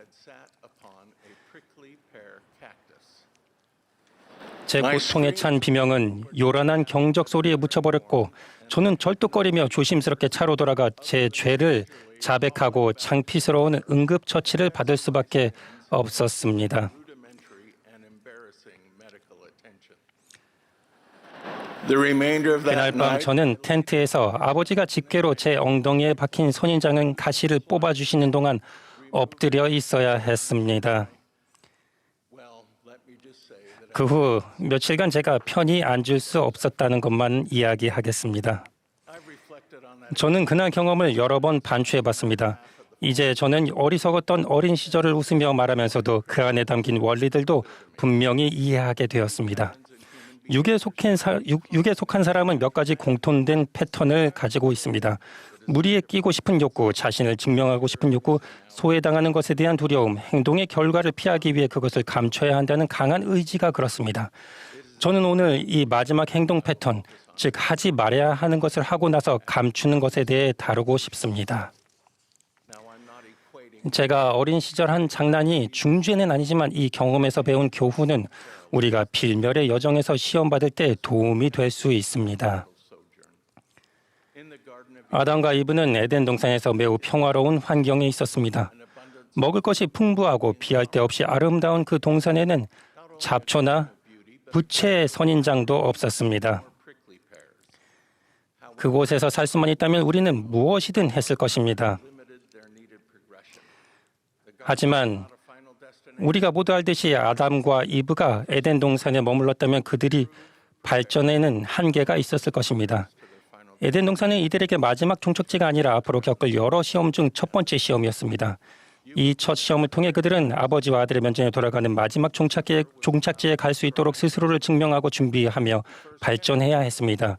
제 고통에 찬 비명은 요란한 경적 소리에 묻혀버렸고 저는 절뚝거리며 조심스럽게 차로 돌아가 제 죄를 자백하고 창피스러운 응급처치를 받을 수밖에 없었습니다. 그날 밤 저는 텐트에서 아버지가 집게로 제 엉덩이에 박힌 선인장은 가시를 뽑아주시는 동안 엎드려 있어야 했습니다. 그 후 며칠간 제가 편히 앉을 수 없었다는 것만 이야기하겠습니다. 저는 그날 경험을 여러 번 반추해봤습니다. 이제 저는 어리석었던 어린 시절을 웃으며 말하면서도 그 안에 담긴 원리들도 분명히 이해하게 되었습니다. 육에 속한 사람은 몇 가지 공통된 패턴을 가지고 있습니다. 무리에 끼고 싶은 욕구, 자신을 증명하고 싶은 욕구, 소외당하는 것에 대한 두려움, 행동의 결과를 피하기 위해 그것을 감춰야 한다는 강한 의지가 그렇습니다. 저는 오늘 이 마지막 행동 패턴, 즉 하지 말아야 하는 것을 하고 나서 감추는 것에 대해 다루고 싶습니다. 제가 어린 시절 한 장난이 중죄는 아니지만 이 경험에서 배운 교훈은 우리가 필멸의 여정에서 시험받을 때 도움이 될 수 있습니다. 아담과 이브는 에덴 동산에서 매우 평화로운 환경에 있었습니다. 먹을 것이 풍부하고 비할 데 없이 아름다운 그 동산에는 잡초나 부채 선인장도 없었습니다. 그곳에서 살 수만 있다면 우리는 무엇이든 했을 것입니다. 하지만 우리가 모두 알듯이 아담과 이브가 에덴 동산에 머물렀다면 그들이 발전에는 한계가 있었을 것입니다. 에덴 동산은 이들에게 마지막 종착지가 아니라 앞으로 겪을 여러 시험 중 첫 번째 시험이었습니다. 이 첫 시험을 통해 그들은 아버지와 아들의 면전에 돌아가는 마지막 종착지에 갈 수 있도록 스스로를 증명하고 준비하며 발전해야 했습니다.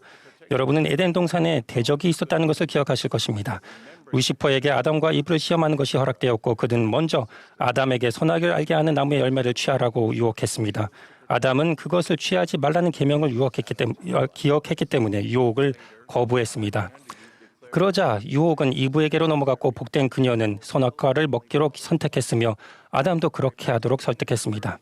여러분은 에덴 동산에 대적이 있었다는 것을 기억하실 것입니다. 루시퍼에게 아담과 이브를 시험하는 것이 허락되었고 그는 먼저 아담에게 선악을 알게 하는 나무의 열매를 취하라고 유혹했습니다. 아담은 그것을 취하지 말라는 계명을 기억했기 때문에 유혹을 거부했습니다. 그러자 유혹은 이브에게로 넘어갔고 복된 그녀는 선악과를 먹기로 선택했으며 아담도 그렇게 하도록 설득했습니다.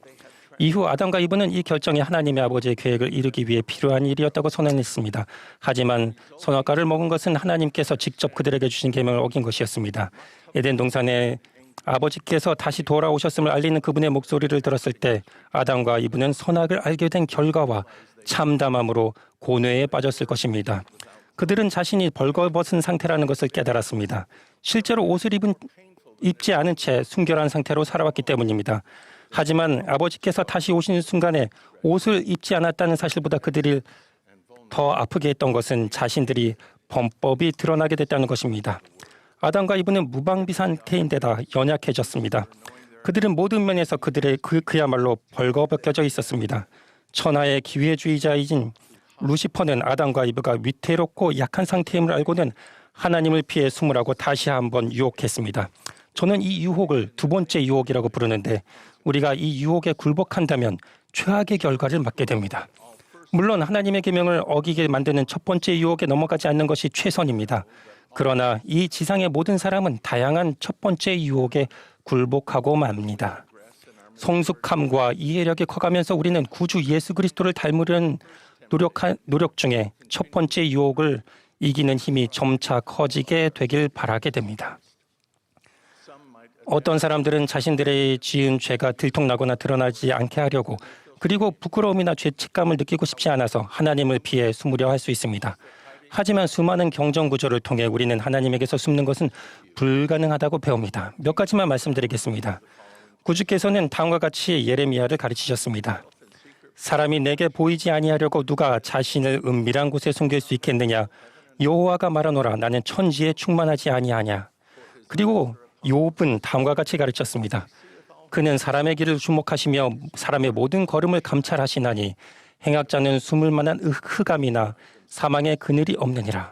이후 아담과 이브는 이 결정이 하나님의 아버지의 계획을 이루기 위해 필요한 일이었다고 선언했습니다. 하지만 선악과를 먹은 것은 하나님께서 직접 그들에게 주신 계명을 어긴 것이었습니다. 에덴 동산에 아버지께서 다시 돌아오셨음을 알리는 그분의 목소리를 들었을 때 아담과 이브는 선악을 알게 된 결과와 참담함으로 고뇌에 빠졌을 것입니다. 그들은 자신이 벌거벗은 상태라는 것을 깨달았습니다. 실제로 옷을 입지 않은 채 순결한 상태로 살아왔기 때문입니다. 하지만 아버지께서 다시 오시는 순간에 옷을 입지 않았다는 사실보다 그들이 더 아프게 했던 것은 자신들이 범법이 드러나게 됐다는 것입니다. 아담과 이브는 무방비 상태인데다 연약해졌습니다. 그들은 모든 면에서 그야말로 벌거벗겨져 있었습니다. 천하의 기회주의자이신 루시퍼는 아담과 이브가 위태롭고 약한 상태임을 알고는 하나님을 피해 숨으라고 다시 한번 유혹했습니다. 저는 이 유혹을 두 번째 유혹이라고 부르는데 우리가 이 유혹에 굴복한다면 최악의 결과를 맞게 됩니다. 물론 하나님의 계명을 어기게 만드는 첫 번째 유혹에 넘어가지 않는 것이 최선입니다. 그러나 이 지상의 모든 사람은 다양한 첫 번째 유혹에 굴복하고 맙니다. 성숙함과 이해력이 커가면서 우리는 구주 예수 그리스도를 닮으려는 노력 중에 첫 번째 유혹을 이기는 힘이 점차 커지게 되길 바라게 됩니다. 어떤 사람들은 자신들의 지은 죄가 들통나거나 드러나지 않게 하려고 그리고 부끄러움이나 죄책감을 느끼고 싶지 않아서 하나님을 피해 숨으려 할 수 있습니다. 하지만 수많은 경전 구조를 통해 우리는 하나님에게서 숨는 것은 불가능하다고 배웁니다. 몇 가지만 말씀드리겠습니다. 구주께서는 다음과 같이 예레미야를 가르치셨습니다. 사람이 내게 보이지 아니하려고 누가 자신을 은밀한 곳에 숨길 수 있겠느냐? 여호와가 말하노라 나는 천지에 충만하지 아니하냐. 그리고 욥은 다음과 같이 가르쳤습니다. 그는 사람의 길을 주목하시며 사람의 모든 걸음을 감찰하시나니 행악자는 숨을 만한 흑암이나 사망의 그늘이 없느니라.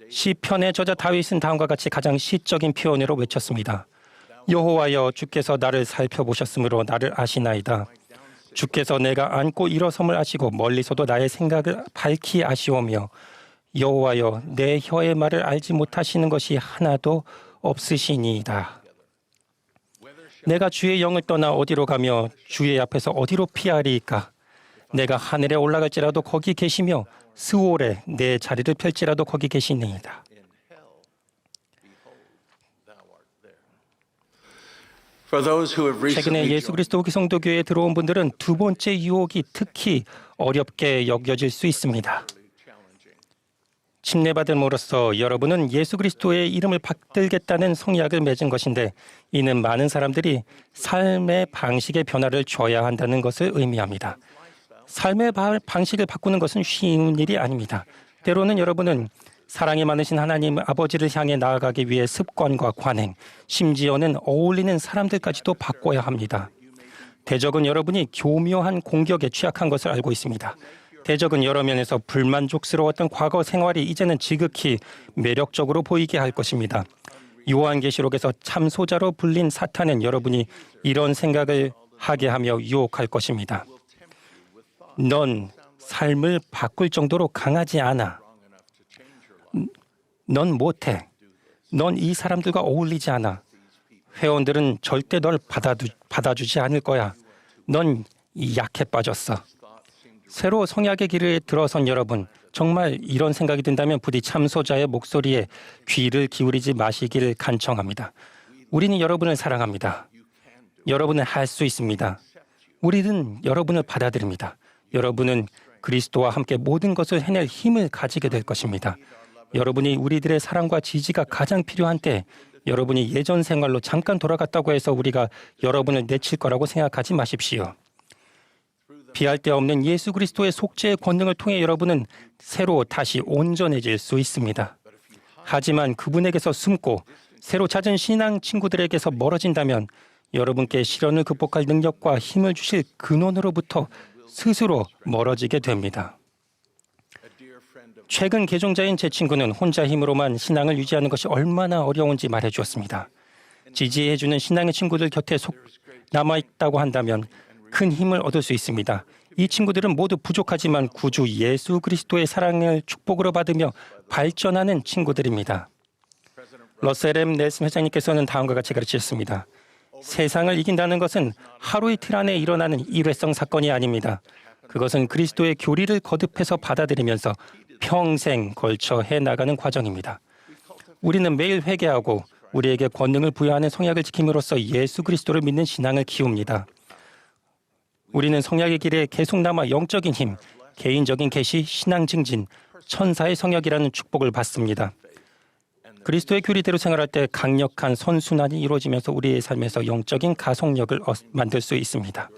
시편의 저자 다윗은 다음과 같이 가장 시적인 표현으로 외쳤습니다. 여호와여 주께서 나를 살펴보셨으므로 나를 아시나이다. 주께서 내가 앉고 일어섬을 아시고 멀리서도 나의 생각을 밝히 아시오며 여호와여 내 혀의 말을 알지 못하시는 것이 하나도 없으시니이다. 내가 주의 영을 떠나 어디로 가며 주의 앞에서 어디로 피하리이까? 내가 하늘에 올라갈지라도 거기 계시며 스올에 내 자리를 펼지라도 거기 계시니이다. 최근에 예수 그리스도 성도교회에 들어온 분들은 두 번째 유혹이 특히 어렵게 여겨질 수 있습니다. 침례받음으로써 여러분은 예수 그리스도의 이름을 받들겠다는 성약을 맺은 것인데 이는 많은 사람들이 삶의 방식의 변화를 줘야 한다는 것을 의미합니다. 삶의 방식을 바꾸는 것은 쉬운 일이 아닙니다. 때로는 여러분은 사랑이 많으신 하나님 아버지를 향해 나아가기 위해 습관과 관행, 심지어는 어울리는 사람들까지도 바꿔야 합니다. 대적은 여러분이 교묘한 공격에 취약한 것을 알고 있습니다. 대적은 여러 면에서 불만족스러웠던 과거 생활이 이제는 지극히 매력적으로 보이게 할 것입니다. 요한계시록에서 참소자로 불린 사탄은 여러분이 이런 생각을 하게 하며 유혹할 것입니다. 넌 삶을 바꿀 정도로 강하지 않아. 넌 못해. 넌 이 사람들과 어울리지 않아. 회원들은 절대 널 받아주지 않을 거야. 넌 약해 빠졌어. 새로 성약의 길에 들어선 여러분, 정말 이런 생각이 든다면 부디 참소자의 목소리에 귀를 기울이지 마시기를 간청합니다. 우리는 여러분을 사랑합니다. 여러분은 할 수 있습니다. 우리는 여러분을 받아들입니다. 여러분은 그리스도와 함께 모든 것을 해낼 힘을 가지게 될 것입니다. 여러분이 우리들의 사랑과 지지가 가장 필요한 때 여러분이 예전 생활로 잠깐 돌아갔다고 해서 우리가 여러분을 내칠 거라고 생각하지 마십시오. 비할 데 없는 예수 그리스도의 속죄의 권능을 통해 여러분은 새로 다시 온전해질 수 있습니다. 하지만 그분에게서 숨고 새로 찾은 신앙 친구들에게서 멀어진다면 여러분께 시련을 극복할 능력과 힘을 주실 근원으로부터 스스로 멀어지게 됩니다. 최근 개종자인 제 친구는 혼자 힘으로만 신앙을 유지하는 것이 얼마나 어려운지 말해 주었습니다. 지지해주는 신앙의 친구들 곁에 남아있다고 한다면 큰 힘을 얻을 수 있습니다. 이 친구들은 모두 부족하지만 구주 예수 그리스도의 사랑을 축복으로 받으며 발전하는 친구들입니다. 러셀 M. 넬슨 회장님께서는 다음과 같이 가르치셨습니다. 세상을 이긴다는 것은 하루 이틀 안에 일어나는 일회성 사건이 아닙니다. 그것은 그리스도의 교리를 거듭해서 받아들이면서 평생 걸쳐 해나가는 과정입니다. 우리는 매일 회개하고 우리에게 권능을 부여하는 성약을 지킴으로써 예수 그리스도를 믿는 신앙을 키웁니다. 우리는 성약의 길에 계속 남아 영적인 힘, 개인적인 계시, 신앙 증진, 천사의 성약이라는 축복을 받습니다. 그리스도의 교리대로 생활할 때 강력한 선순환이 이루어지면서 우리의 삶에서 영적인 가속력을 만들 수 있습니다.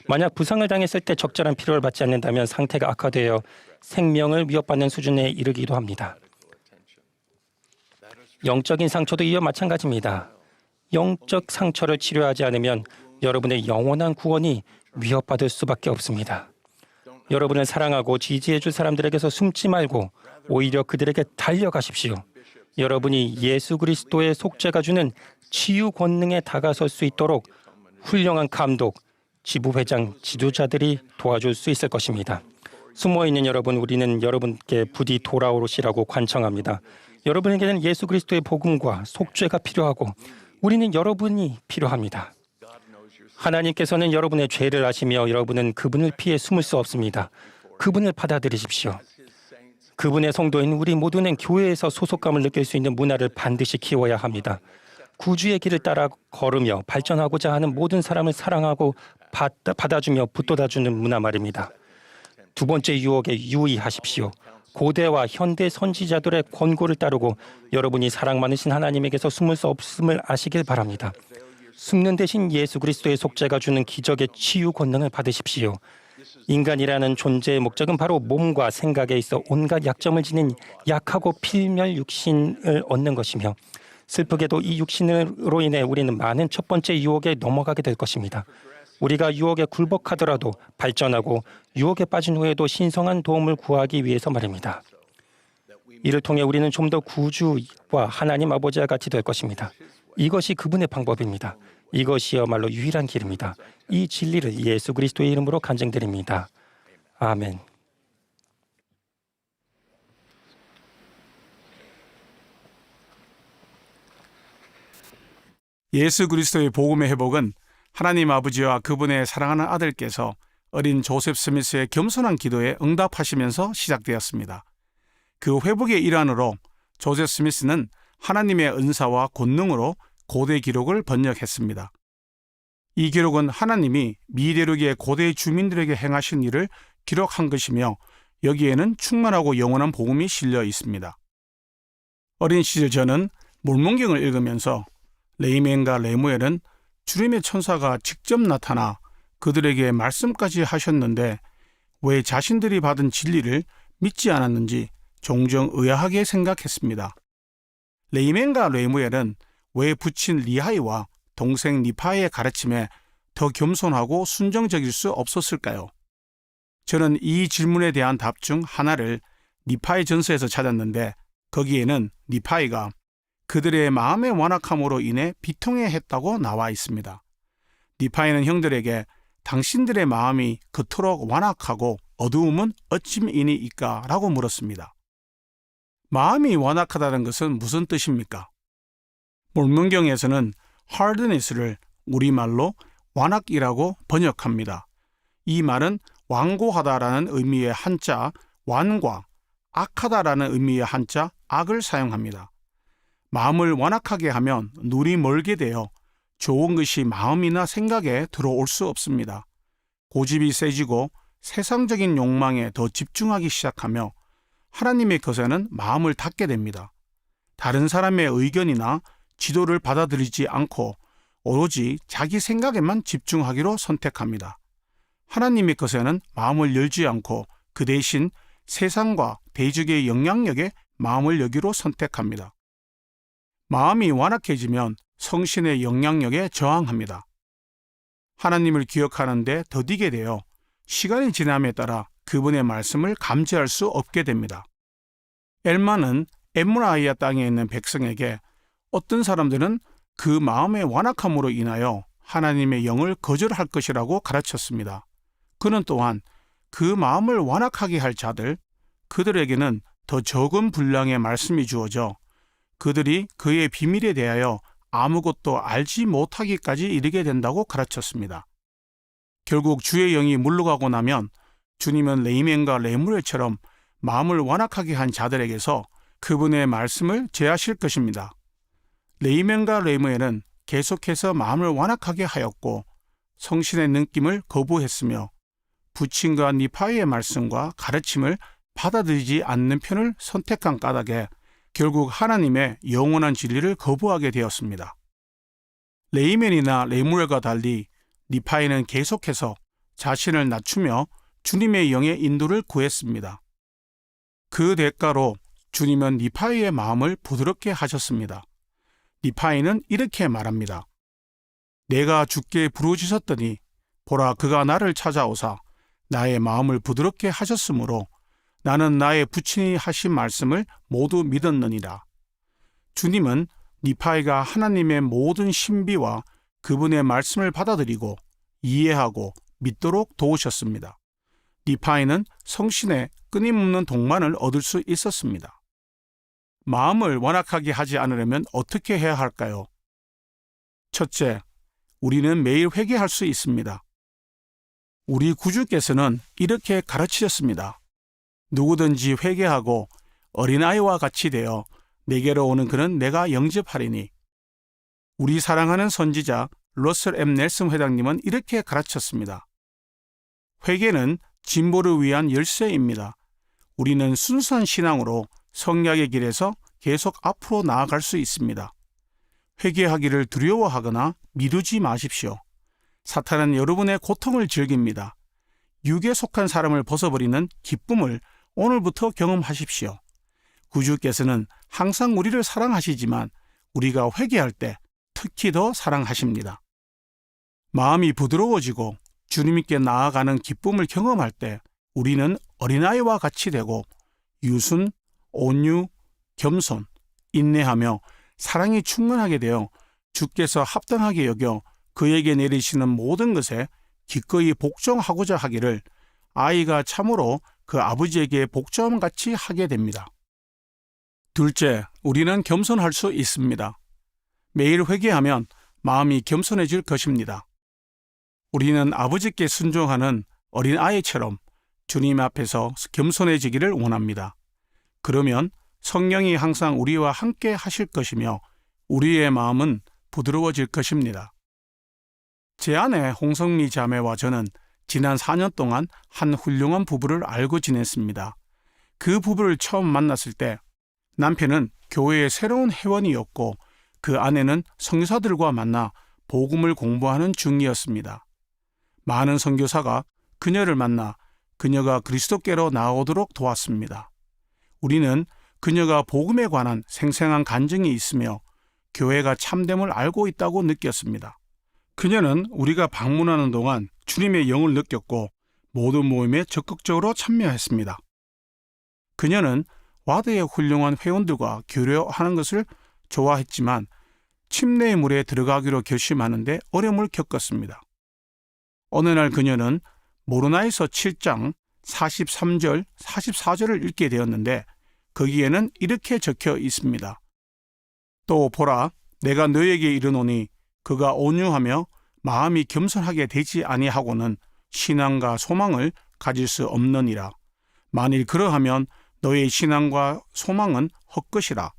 만약 부상을 당했을 때 적절한 필요를 받지 않는다면 상태가 악화되어 생명을 위협받는 수준에 이르기도 합니다. 영적인 상처도 이와 마찬가지입니다. 영적 상처를 치료하지 않으면 여러분의 영원한 구원이 위협받을 수밖에 없습니다. 여러분을 사랑하고 지지해줄 사람들에게서 숨지 말고 오히려 그들에게 달려가십시오. 여러분이 예수 그리스도의 속죄가 주는 치유 권능에 다가설 수 있도록 훌륭한 감독, 지부회장, 지도자들이 도와줄 수 있을 것입니다. 숨어있는 여러분, 우리는 여러분께 부디 돌아오시라고 관청합니다. 여러분에게는 예수 그리스도의 복음과 속죄가 필요하고 우리는 여러분이 필요합니다. 하나님께서는 여러분의 죄를 아시며 여러분은 그분을 피해 숨을 수 없습니다. 그분을 받아들이십시오. 그분의 성도인 우리 모두는 교회에서 소속감을 느낄 수 있는 문화를 반드시 키워야 합니다. 구주의 길을 따라 걸으며 발전하고자 하는 모든 사람을 사랑하고 받아주며 붙돋아주는 문화 말입니다. 두 번째 유혹에 유의하십시오. 고대와 현대 선지자들의 권고를 따르고 여러분이 사랑 많으신 하나님에게서 숨을 수 없음을 아시길 바랍니다. 숨는 대신 예수 그리스도의 속죄가 주는 기적의 치유 권능을 받으십시오. 인간이라는 존재의 목적은 바로 몸과 생각에 있어 온갖 약점을 지닌 약하고 필멸 육신을 얻는 것이며 슬프게도 이 육신으로 인해 우리는 많은 첫 번째 유혹에 넘어가게 될 것입니다. 우리가 유혹에 굴복하더라도 발전하고 유혹에 빠진 후에도 신성한 도움을 구하기 위해서 말입니다. 이를 통해 우리는 좀 더 구주와 하나님 아버지와 같이 될 것입니다. 이것이 그분의 방법입니다. 이것이야말로 유일한 길입니다. 이 진리를 예수 그리스도의 이름으로 간증드립니다. 아멘. 예수 그리스도의 복음의 회복은 하나님 아버지와 그분의 사랑하는 아들께서 어린 조셉 스미스의 겸손한 기도에 응답하시면서 시작되었습니다. 그 회복의 일환으로 조셉 스미스는 하나님의 은사와 권능으로 고대 기록을 번역했습니다. 이 기록은 하나님이 미대륙의 고대 주민들에게 행하신 일을 기록한 것이며 여기에는 충만하고 영원한 복음이 실려 있습니다. 어린 시절 저는 몰몬경을 읽으면서 레이멘과 레무엘은 주님의 천사가 직접 나타나 그들에게 말씀까지 하셨는데 왜 자신들이 받은 진리를 믿지 않았는지 종종 의아하게 생각했습니다. 레이멘과 레무엘은 왜 부친 리하이와 동생 니파의 가르침에 더 겸손하고 순종적일 수 없었을까요? 저는 이 질문에 대한 답 중 하나를 니파의 전서에서 찾았는데 거기에는 니파이가 그들의 마음의 완악함으로 인해 비통해했다고 나와 있습니다. 니파이는 형들에게 당신들의 마음이 그토록 완악하고 어두움은 어찌이니이까? 라고 물었습니다. 마음이 완악하다는 것은 무슨 뜻입니까? 몰몬경에서는 hardness를 우리말로 완악이라고 번역합니다. 이 말은 완고하다라는 의미의 한자 완과 악하다라는 의미의 한자 악을 사용합니다. 마음을 완악하게 하면 눈이 멀게 되어 좋은 것이 마음이나 생각에 들어올 수 없습니다. 고집이 세지고 세상적인 욕망에 더 집중하기 시작하며 하나님의 것에는 마음을 닫게 됩니다. 다른 사람의 의견이나 지도를 받아들이지 않고 오로지 자기 생각에만 집중하기로 선택합니다. 하나님의 것에는 마음을 열지 않고 그 대신 세상과 대적의 영향력에 마음을 여기로 선택합니다. 마음이 완악해지면 성신의 영향력에 저항합니다. 하나님을 기억하는데 더디게 되어 시간이 지남에 따라 그분의 말씀을 감지할 수 없게 됩니다. 엘마는 엠므라이아 땅에 있는 백성에게 어떤 사람들은 그 마음의 완악함으로 인하여 하나님의 영을 거절할 것이라고 가르쳤습니다. 그는 또한 그 마음을 완악하게 할 자들, 그들에게는 더 적은 분량의 말씀이 주어져 그들이 그의 비밀에 대하여 아무것도 알지 못하기까지 이르게 된다고 가르쳤습니다. 결국 주의 영이 물러가고 나면 주님은 레이멘과 레무엘처럼 마음을 완악하게 한 자들에게서 그분의 말씀을 제하실 것입니다. 레이멘과 레무엘은 계속해서 마음을 완악하게 하였고 성신의 느낌을 거부했으며 부친과 니파의 말씀과 가르침을 받아들이지 않는 편을 선택한 까닭에 결국 하나님의 영원한 진리를 거부하게 되었습니다. 레이멘이나 레무엘과 달리 니파이는 계속해서 자신을 낮추며 주님의 영의 인도를 구했습니다. 그 대가로 주님은 니파이의 마음을 부드럽게 하셨습니다. 니파이는 이렇게 말합니다. 내가 주께 부르짖었더니 보라 그가 나를 찾아오사 나의 마음을 부드럽게 하셨으므로 나는 나의 부친이 하신 말씀을 모두 믿었느니라. 주님은 니파이가 하나님의 모든 신비와 그분의 말씀을 받아들이고 이해하고 믿도록 도우셨습니다. 니파이는 성신의 끊임없는 동반을 얻을 수 있었습니다. 마음을 완악하게 하지 않으려면 어떻게 해야 할까요? 첫째, 우리는 매일 회개할 수 있습니다. 우리 구주께서는 이렇게 가르치셨습니다. 누구든지 회개하고 어린아이와 같이 되어 내게로 오는 그는 내가 영접하리니. 우리 사랑하는 선지자 러셀 M. 넬슨 회장님은 이렇게 가르쳤습니다. 회개는 진보를 위한 열쇠입니다. 우리는 순수한 신앙으로 성약의 길에서 계속 앞으로 나아갈 수 있습니다. 회개하기를 두려워하거나 미루지 마십시오. 사탄은 여러분의 고통을 즐깁니다. 육에 속한 사람을 벗어버리는 기쁨을 오늘부터 경험하십시오. 구주께서는 항상 우리를 사랑하시지만 우리가 회개할 때 특히 더 사랑하십니다. 마음이 부드러워지고 주님께 나아가는 기쁨을 경험할 때 우리는 어린아이와 같이 되고 유순, 온유, 겸손, 인내하며 사랑이 충만하게 되어 주께서 합당하게 여겨 그에게 내리시는 모든 것에 기꺼이 복종하고자 하기를 아이가 참으로 그 아버지에게 복종같이 하게 됩니다. 둘째, 우리는 겸손할 수 있습니다. 매일 회개하면 마음이 겸손해질 것입니다. 우리는 아버지께 순종하는 어린 아이처럼 주님 앞에서 겸손해지기를 원합니다. 그러면 성령이 항상 우리와 함께 하실 것이며 우리의 마음은 부드러워질 것입니다. 제 아내 홍성미 자매와 저는 지난 4년 동안 한 훌륭한 부부를 알고 지냈습니다. 그 부부를 처음 만났을 때 남편은 교회의 새로운 회원이었고 그 아내는 선교사들과 만나 복음을 공부하는 중이었습니다. 많은 선교사가 그녀를 만나 그녀가 그리스도께로 나오도록 도왔습니다. 우리는 그녀가 복음에 관한 생생한 간증이 있으며 교회가 참됨을 알고 있다고 느꼈습니다. 그녀는 우리가 방문하는 동안 주님의 영을 느꼈고 모든 모임에 적극적으로 참여했습니다. 그녀는 와드의 훌륭한 회원들과 교류하는 것을 좋아했지만 침례의 물에 들어가기로 결심하는데 어려움을 겪었습니다. 어느 날 그녀는 모로나에서 7장 43절, 44절을 읽게 되었는데 거기에는 이렇게 적혀 있습니다. 또 보라, 내가 너에게 이르노니 그가 온유하며 마음이 겸손하게 되지 아니하고는 신앙과 소망을 가질 수 없느니라. 만일 그러하면 너의 신앙과 소망은 헛것이라.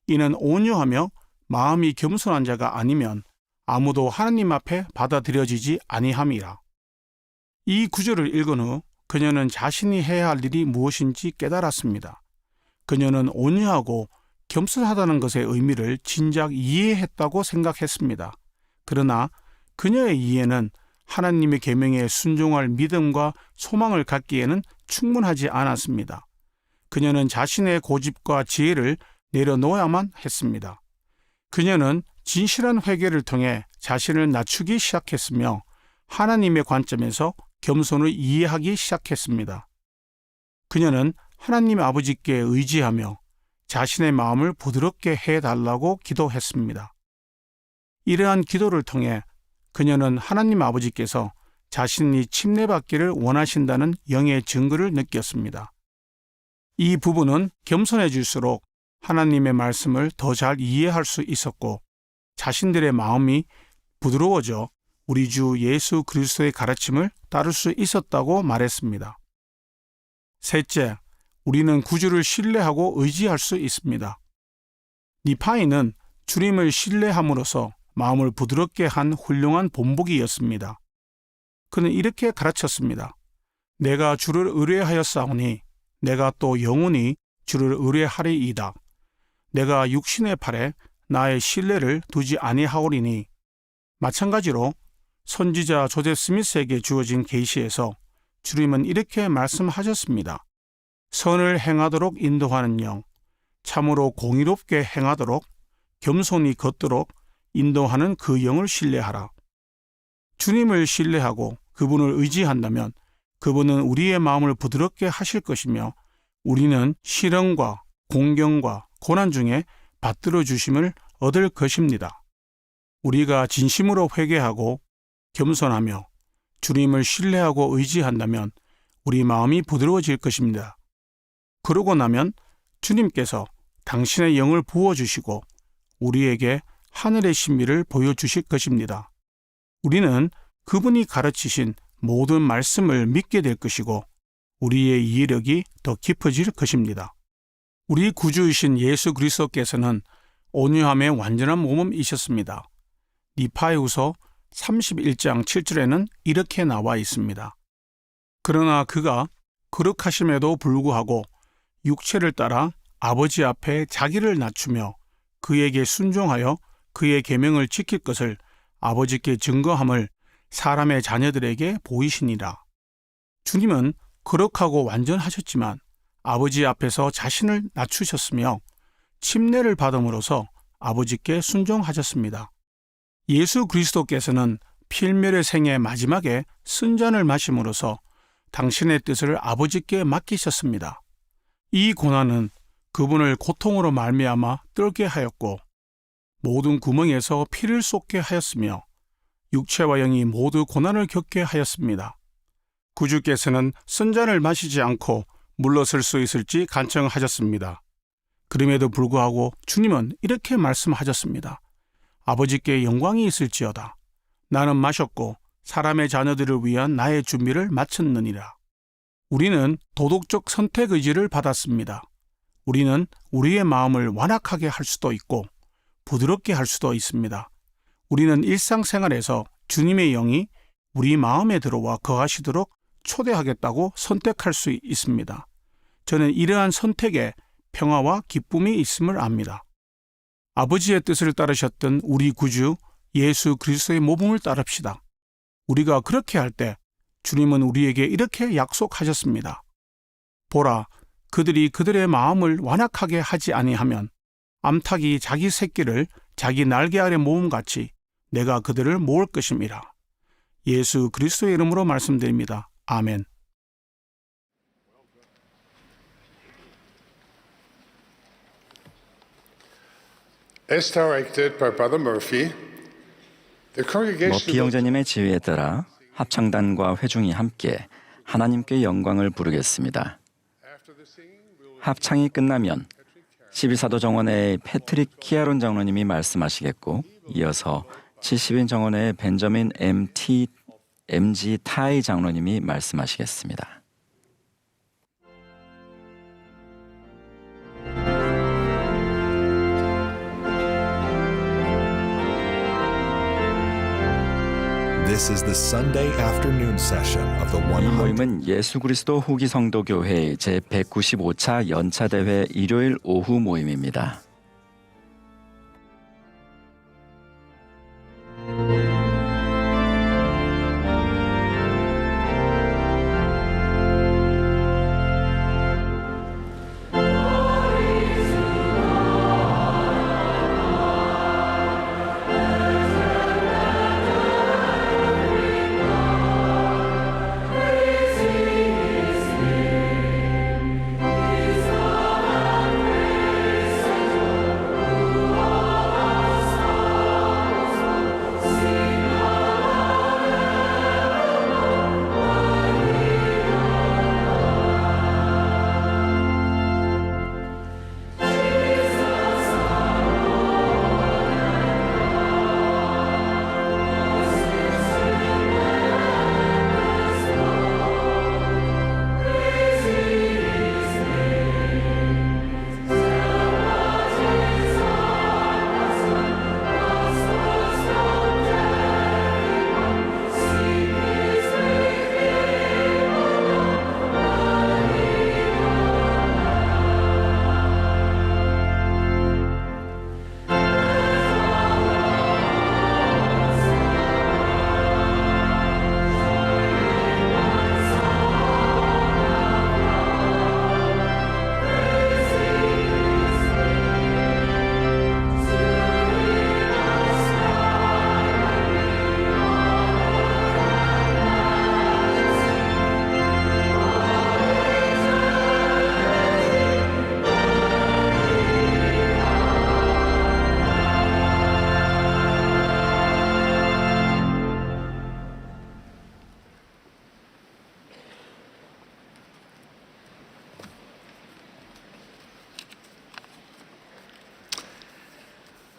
이는 온유하며 마음이 겸손한 자가 아니면 아무도 하나님 앞에 받아들여지지 아니함이라. 이 구절을 읽은 후 그녀는 자신이 해야 할 일이 무엇인지 깨달았습니다. 그녀는 온유하고 겸손하다는 것의 의미를 진작 이해했다고 생각했습니다. 그러나 그녀의 이해는 하나님의 계명에 순종할 믿음과 소망을 갖기에는 충분하지 않았습니다. 그녀는 자신의 고집과 지혜를 내려놓아야만 했습니다. 그녀는 진실한 회개를 통해 자신을 낮추기 시작했으며 하나님의 관점에서 겸손을 이해하기 시작했습니다. 그녀는 하나님 아버지께 의지하며 자신의 마음을 부드럽게 해달라고 기도했습니다. 이러한 기도를 통해 그녀는 하나님 아버지께서 자신이 침례받기를 원하신다는 영의 증거를 느꼈습니다. 이 부부는 겸손해질수록 하나님의 말씀을 더 잘 이해할 수 있었고 자신들의 마음이 부드러워져 우리 주 예수 그리스도의 가르침을 따를 수 있었다고 말했습니다. 셋째, 우리는 구주를 신뢰하고 의지할 수 있습니다. 니파이는 주님을 신뢰함으로써 마음을 부드럽게 한 훌륭한 본보기였습니다. 그는 이렇게 가르쳤습니다. 내가 주를 의뢰하였사오니 내가 또 영원히 주를 의뢰하리이다. 내가 육신의 팔에 나의 신뢰를 두지 아니하오리니. 마찬가지로 선지자 조셉 스미스에게 주어진 계시에서 주님은 이렇게 말씀하셨습니다. 선을 행하도록 인도하는 영, 참으로 공의롭게 행하도록 겸손히 걷도록 인도하는 그 영을 신뢰하라. 주님을 신뢰하고 그분을 의지한다면 그분은 우리의 마음을 부드럽게 하실 것이며 우리는 시련과 공경과 고난 중에 받들어 주심을 얻을 것입니다. 우리가 진심으로 회개하고 겸손하며 주님을 신뢰하고 의지한다면 우리 마음이 부드러워질 것입니다. 그러고 나면 주님께서 당신의 영을 부어주시고 우리에게 하늘의 신비를 보여주실 것입니다. 우리는 그분이 가르치신 모든 말씀을 믿게 될 것이고 우리의 이해력이 더 깊어질 것입니다. 우리 구주이신 예수 그리스도께서는 온유함의 완전한 모범이셨습니다. 니파에후서 31장 7절에는 이렇게 나와 있습니다. 그러나 그가 거룩하심에도 불구하고 육체를 따라 아버지 앞에 자기를 낮추며 그에게 순종하여 그의 계명을 지킬 것을 아버지께 증거함을 사람의 자녀들에게 보이시니라. 주님은 거룩하고 완전하셨지만 아버지 앞에서 자신을 낮추셨으며 침례를 받음으로써 아버지께 순종하셨습니다. 예수 그리스도께서는 필멸의 생의 마지막에 쓴잔을 마심으로써 당신의 뜻을 아버지께 맡기셨습니다. 이 고난은 그분을 고통으로 말미암아 떨게 하였고 모든 구멍에서 피를 쏟게 하였으며 육체와 영이 모두 고난을 겪게 하였습니다. 구주께서는 쓴잔을 마시지 않고 물러설 수 있을지 간청하셨습니다. 그럼에도 불구하고 주님은 이렇게 말씀하셨습니다. 아버지께 영광이 있을지어다. 나는 마셨고 사람의 자녀들을 위한 나의 준비를 마쳤느니라. 우리는 도덕적 선택 의지를 받았습니다. 우리는 우리의 마음을 완악하게 할 수도 있고 부드럽게 할 수도 있습니다. 우리는 일상생활에서 주님의 영이 우리 마음에 들어와 거하시도록 초대하겠다고 선택할 수 있습니다. 저는 이러한 선택에 평화와 기쁨이 있음을 압니다. 아버지의 뜻을 따르셨던 우리 구주 예수 그리스도의 모범을 따릅시다. 우리가 그렇게 할 때 주님은 우리에게 이렇게 약속하셨습니다. 보라, 그들이 그들의 마음을 완악하게 하지 아니하면 암탉이 자기 새끼를 자기 날개 아래 모음같이 내가 그들을 모을 것임이라. 예수 그리스도의 이름으로 말씀드립니다. 아멘. As directed by Brother Murphy, the congregation 머피 형제님의 지휘에 따라 합창단과 회중이 함께 하나님께 영광을 부르겠습니다. 합창이 끝나면 12사도 정원의 패트릭 키아론 장로님이 말씀하시겠고 이어서 70인 정원의 벤저민 MG 타이 장로님이 말씀하시겠습니다. This is the Sunday afternoon session of the 이 100th 모임은 예수 그리스도 후기 성도 교회 제195차 연차 대회 일요일 오후 모임입니다.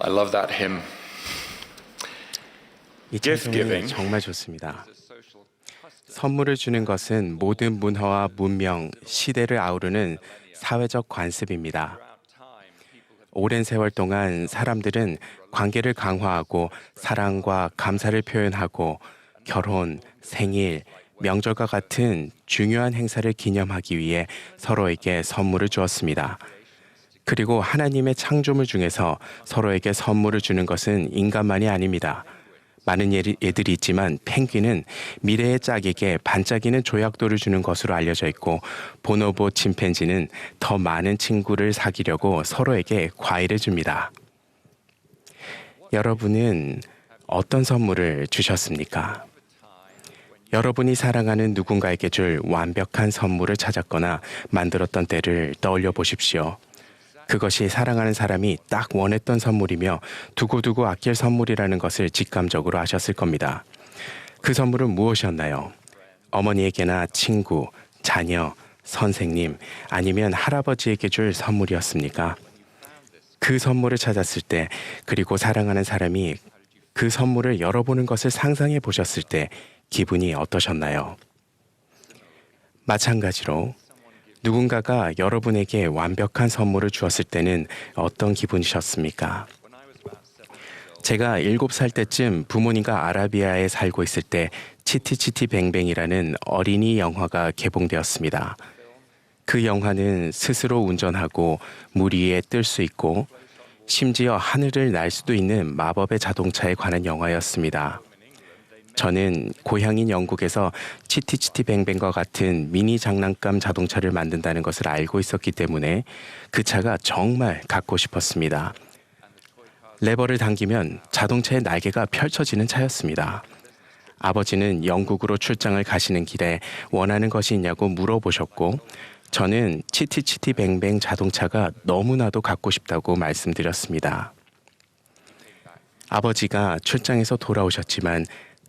I love that hymn. 이 Gift 찬송이 giving. 정말 좋습니다. 선물을 주는 것은 모든 문화와 문명, 시대를 아우르는 사회적 관습입니다. 오랜 세월 동안 사람들은 관계를 강화하고 사랑과 감사를 표현하고 결혼, 생일, 명절과 같은 중요한 행사를 기념하기 위해 서로에게 선물을 주었습니다. 그리고 하나님의 창조물 중에서 서로에게 선물을 주는 것은 인간만이 아닙니다. 많은 예들이 있지만 펭귄은 미래의 짝에게 반짝이는 조약돌을 주는 것으로 알려져 있고 보노보 침팬지는 더 많은 친구를 사귀려고 서로에게 과일을 줍니다. 여러분은 어떤 선물을 주셨습니까? 여러분이 사랑하는 누군가에게 줄 완벽한 선물을 찾았거나 만들었던 때를 떠올려 보십시오. 그것이 사랑하는 사람이 딱 원했던 선물이며 두고두고 아낄 선물이라는 것을 직감적으로 아셨을 겁니다. 그 선물은 무엇이었나요? 어머니에게나 친구, 자녀, 선생님, 아니면 할아버지에게 줄 선물이었습니까? 그 선물을 찾았을 때, 그리고 사랑하는 사람이 그 선물을 열어보는 것을 상상해 보셨을 때 기분이 어떠셨나요? 마찬가지로 누군가가 여러분에게 완벽한 선물을 주었을 때는 어떤 기분이셨습니까? 제가 7살 때쯤 부모님과 아라비아에 살고 있을 때 치티치티 뱅뱅이라는 어린이 영화가 개봉되었습니다. 그 영화는 스스로 운전하고 물 위에 뜰 수 있고 심지어 하늘을 날 수도 있는 마법의 자동차에 관한 영화였습니다. 저는 고향인 영국에서 치티치티 뱅뱅과 같은 미니 장난감 자동차를 만든다는 것을 알고 있었기 때문에 그 차가 정말 갖고 싶었습니다. 레버를 당기면 자동차의 날개가 펼쳐지는 차였습니다. 아버지는 영국으로 출장을 가시는 길에 원하는 것이 있냐고 물어보셨고 저는 치티치티 뱅뱅 자동차가 너무나도 갖고 싶다고 말씀드렸습니다. 아버지가 출장에서 돌아오셨지만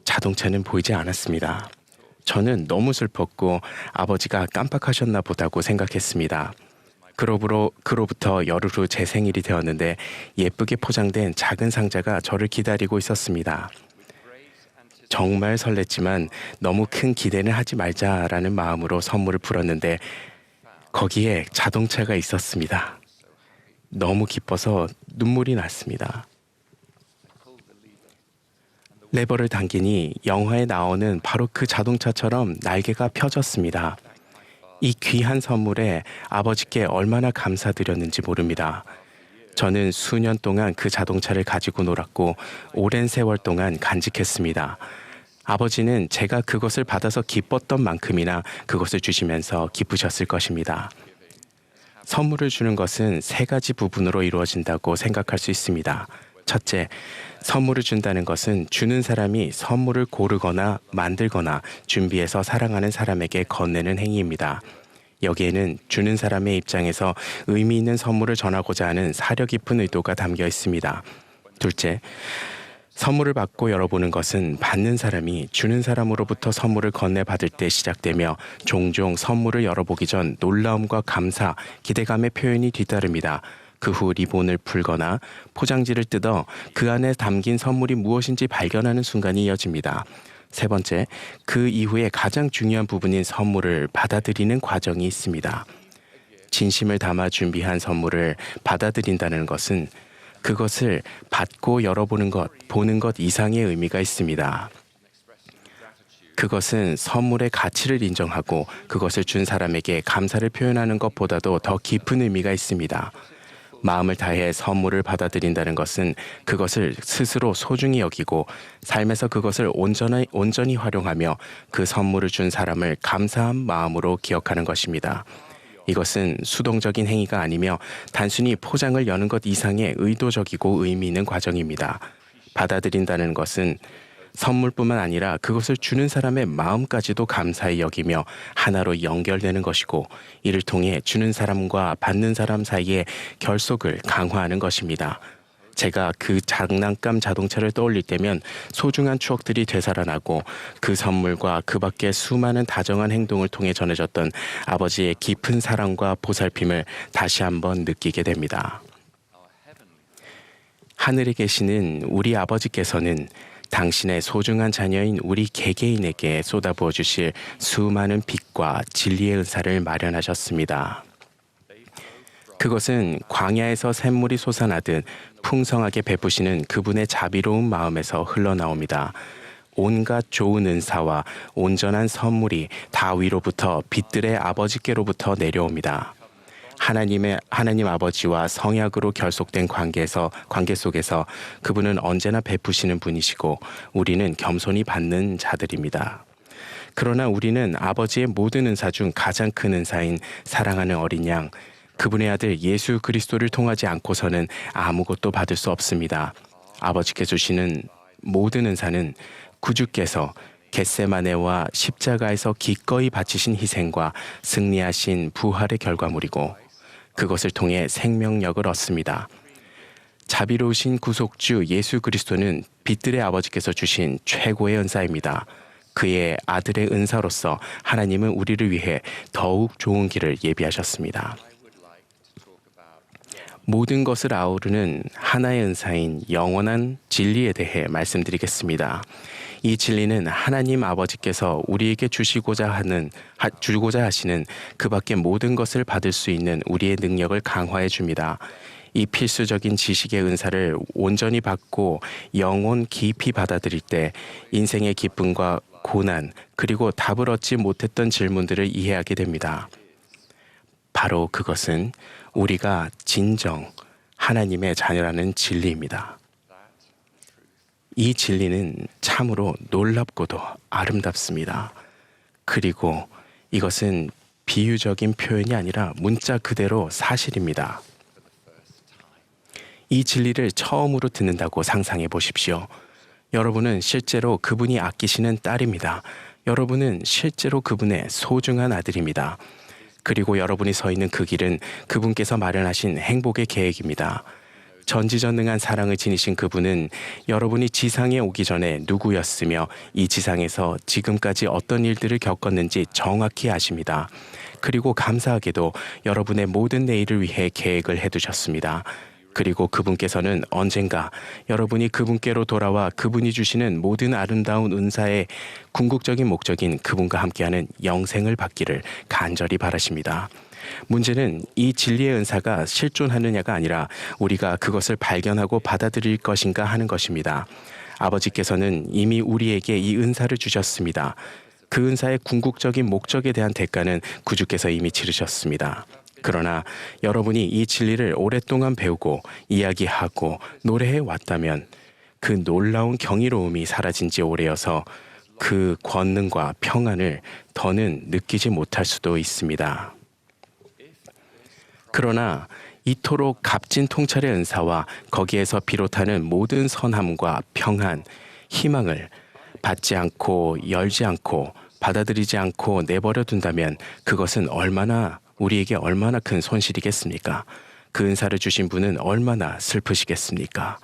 자동차는 보이지 않았습니다. 저는 너무 슬펐고 아버지가 깜빡하셨나 보다고 생각했습니다. 그로부터 열흘 후 제 생일이 되었는데 예쁘게 포장된 작은 상자가 저를 기다리고 있었습니다. 정말 설렜지만 너무 큰 기대는 하지 말자라는 마음으로 선물을 풀었는데 거기에 자동차가 있었습니다. 너무 기뻐서 눈물이 났습니다. 레버를 당기니 영화에 나오는 바로 그 자동차처럼 날개가 펴졌습니다. 이 귀한 선물에 아버지께 얼마나 감사드렸는지 모릅니다. 저는 수년 동안 그 자동차를 가지고 놀았고 오랜 세월 동안 간직했습니다. 아버지는 제가 그것을 받아서 기뻤던 만큼이나 그것을 주시면서 기쁘셨을 것입니다. 선물을 주는 것은 3가지 부분으로 이루어진다고 생각할 수 있습니다. 첫째, 선물을 준다는 것은 주는 사람이 선물을 고르거나 만들거나 준비해서 사랑하는 사람에게 건네는 행위입니다. 여기에는 주는 사람의 입장에서 의미 있는 선물을 전하고자 하는 사려 깊은 의도가 담겨 있습니다. 둘째, 선물을 받고 열어보는 것은 받는 사람이 주는 사람으로부터 선물을 건네받을 때 시작되며 종종 선물을 열어보기 전 놀라움과 감사, 기대감의 표현이 뒤따릅니다. 그 후 리본을 풀거나 포장지를 뜯어 그 안에 담긴 선물이 무엇인지 발견하는 순간이 이어집니다. 세 번째, 그 이후에 가장 중요한 부분인 선물을 받아들이는 과정이 있습니다. 진심을 담아 준비한 선물을 받아들인다는 것은 그것을 받고 열어보는 것, 보는 것 이상의 의미가 있습니다. 그것은 선물의 가치를 인정하고 그것을 준 사람에게 감사를 표현하는 것보다도 더 깊은 의미가 있습니다. 마음을 다해 선물을 받아들인다는 것은 그것을 스스로 소중히 여기고 삶에서 그것을 온전히 활용하며 그 선물을 준 사람을 감사한 마음으로 기억하는 것입니다. 이것은 수동적인 행위가 아니며 단순히 포장을 여는 것 이상의 의도적이고 의미 있는 과정입니다. 받아들인다는 것은 선물뿐만 아니라 그것을 주는 사람의 마음까지도 감사히 여기며 하나로 연결되는 것이고 이를 통해 주는 사람과 받는 사람 사이의 결속을 강화하는 것입니다. 제가 그 장난감 자동차를 떠올릴 때면 소중한 추억들이 되살아나고 그 선물과 그 밖의 수많은 다정한 행동을 통해 전해졌던 아버지의 깊은 사랑과 보살핌을 다시 한번 느끼게 됩니다. 하늘에 계시는 우리 아버지께서는 당신의 소중한 자녀인 우리 개개인에게 쏟아부어 주실 수많은 빛과 진리의 은사를 마련하셨습니다. 그것은 광야에서 샘물이 솟아나듯 풍성하게 베푸시는 그분의 자비로운 마음에서 흘러나옵니다. 온갖 좋은 은사와 온전한 선물이 다 위로부터 빛들의 아버지께로부터 내려옵니다. 하나님 아버지와 성약으로 결속된 관계 속에서 그분은 언제나 베푸시는 분이시고 우리는 겸손히 받는 자들입니다. 그러나 우리는 아버지의 모든 은사 중 가장 큰 은사인 사랑하는 어린 양, 그분의 아들 예수 그리스도를 통하지 않고서는 아무것도 받을 수 없습니다. 아버지께 주시는 모든 은사는 구주께서 겟세마네와 십자가에서 기꺼이 바치신 희생과 승리하신 부활의 결과물이고 그것을 통해 생명력을 얻습니다. 자비로우신 구속주 예수 그리스도는 빛들의 아버지께서 주신 최고의 은사입니다. 그의 아들의 은사로서 하나님은 우리를 위해 더욱 좋은 길을 예비하셨습니다. 모든 것을 아우르는 하나의 은사인 영원한 진리에 대해 말씀드리겠습니다. 이 진리는 하나님 아버지께서 우리에게 주고자 하시는 그 밖의 모든 것을 받을 수 있는 우리의 능력을 강화해 줍니다. 이 필수적인 지식의 은사를 온전히 받고 영혼 깊이 받아들일 때 인생의 기쁨과 고난 그리고 답을 얻지 못했던 질문들을 이해하게 됩니다. 바로 그것은 우리가 진정 하나님의 자녀라는 진리입니다. 이 진리는 참으로 놀랍고도 아름답습니다. 그리고 이것은 비유적인 표현이 아니라 문자 그대로 사실입니다. 이 진리를 처음으로 듣는다고 상상해 보십시오. 여러분은 실제로 그분이 아끼시는 딸입니다. 여러분은 실제로 그분의 소중한 아들입니다. 그리고 여러분이 서 있는 그 길은 그분께서 마련하신 행복의 계획입니다. 전지전능한 사랑을 지니신 그분은 여러분이 지상에 오기 전에 누구였으며 이 지상에서 지금까지 어떤 일들을 겪었는지 정확히 아십니다. 그리고 감사하게도 여러분의 모든 내일을 위해 계획을 해두셨습니다. 그리고 그분께서는 언젠가 여러분이 그분께로 돌아와 그분이 주시는 모든 아름다운 은사의 궁극적인 목적인 그분과 함께하는 영생을 받기를 간절히 바라십니다. 문제는 이 진리의 은사가 실존하느냐가 아니라 우리가 그것을 발견하고 받아들일 것인가 하는 것입니다. 아버지께서는 이미 우리에게 이 은사를 주셨습니다. 그 은사의 궁극적인 목적에 대한 대가는 구주께서 이미 치르셨습니다. 그러나 여러분이 이 진리를 오랫동안 배우고 이야기하고 노래해 왔다면 그 놀라운 경이로움이 사라진 지 오래여서 그 권능과 평안을 더는 느끼지 못할 수도 있습니다. 그러나 이토록 값진 통찰의 은사와 거기에서 비롯하는 모든 선함과 평안, 희망을 받지 않고 열지 않고 받아들이지 않고 내버려 둔다면 그것은 우리에게 얼마나 큰 손실이겠습니까? 그 은사를 주신 분은 얼마나 슬프시겠습니까?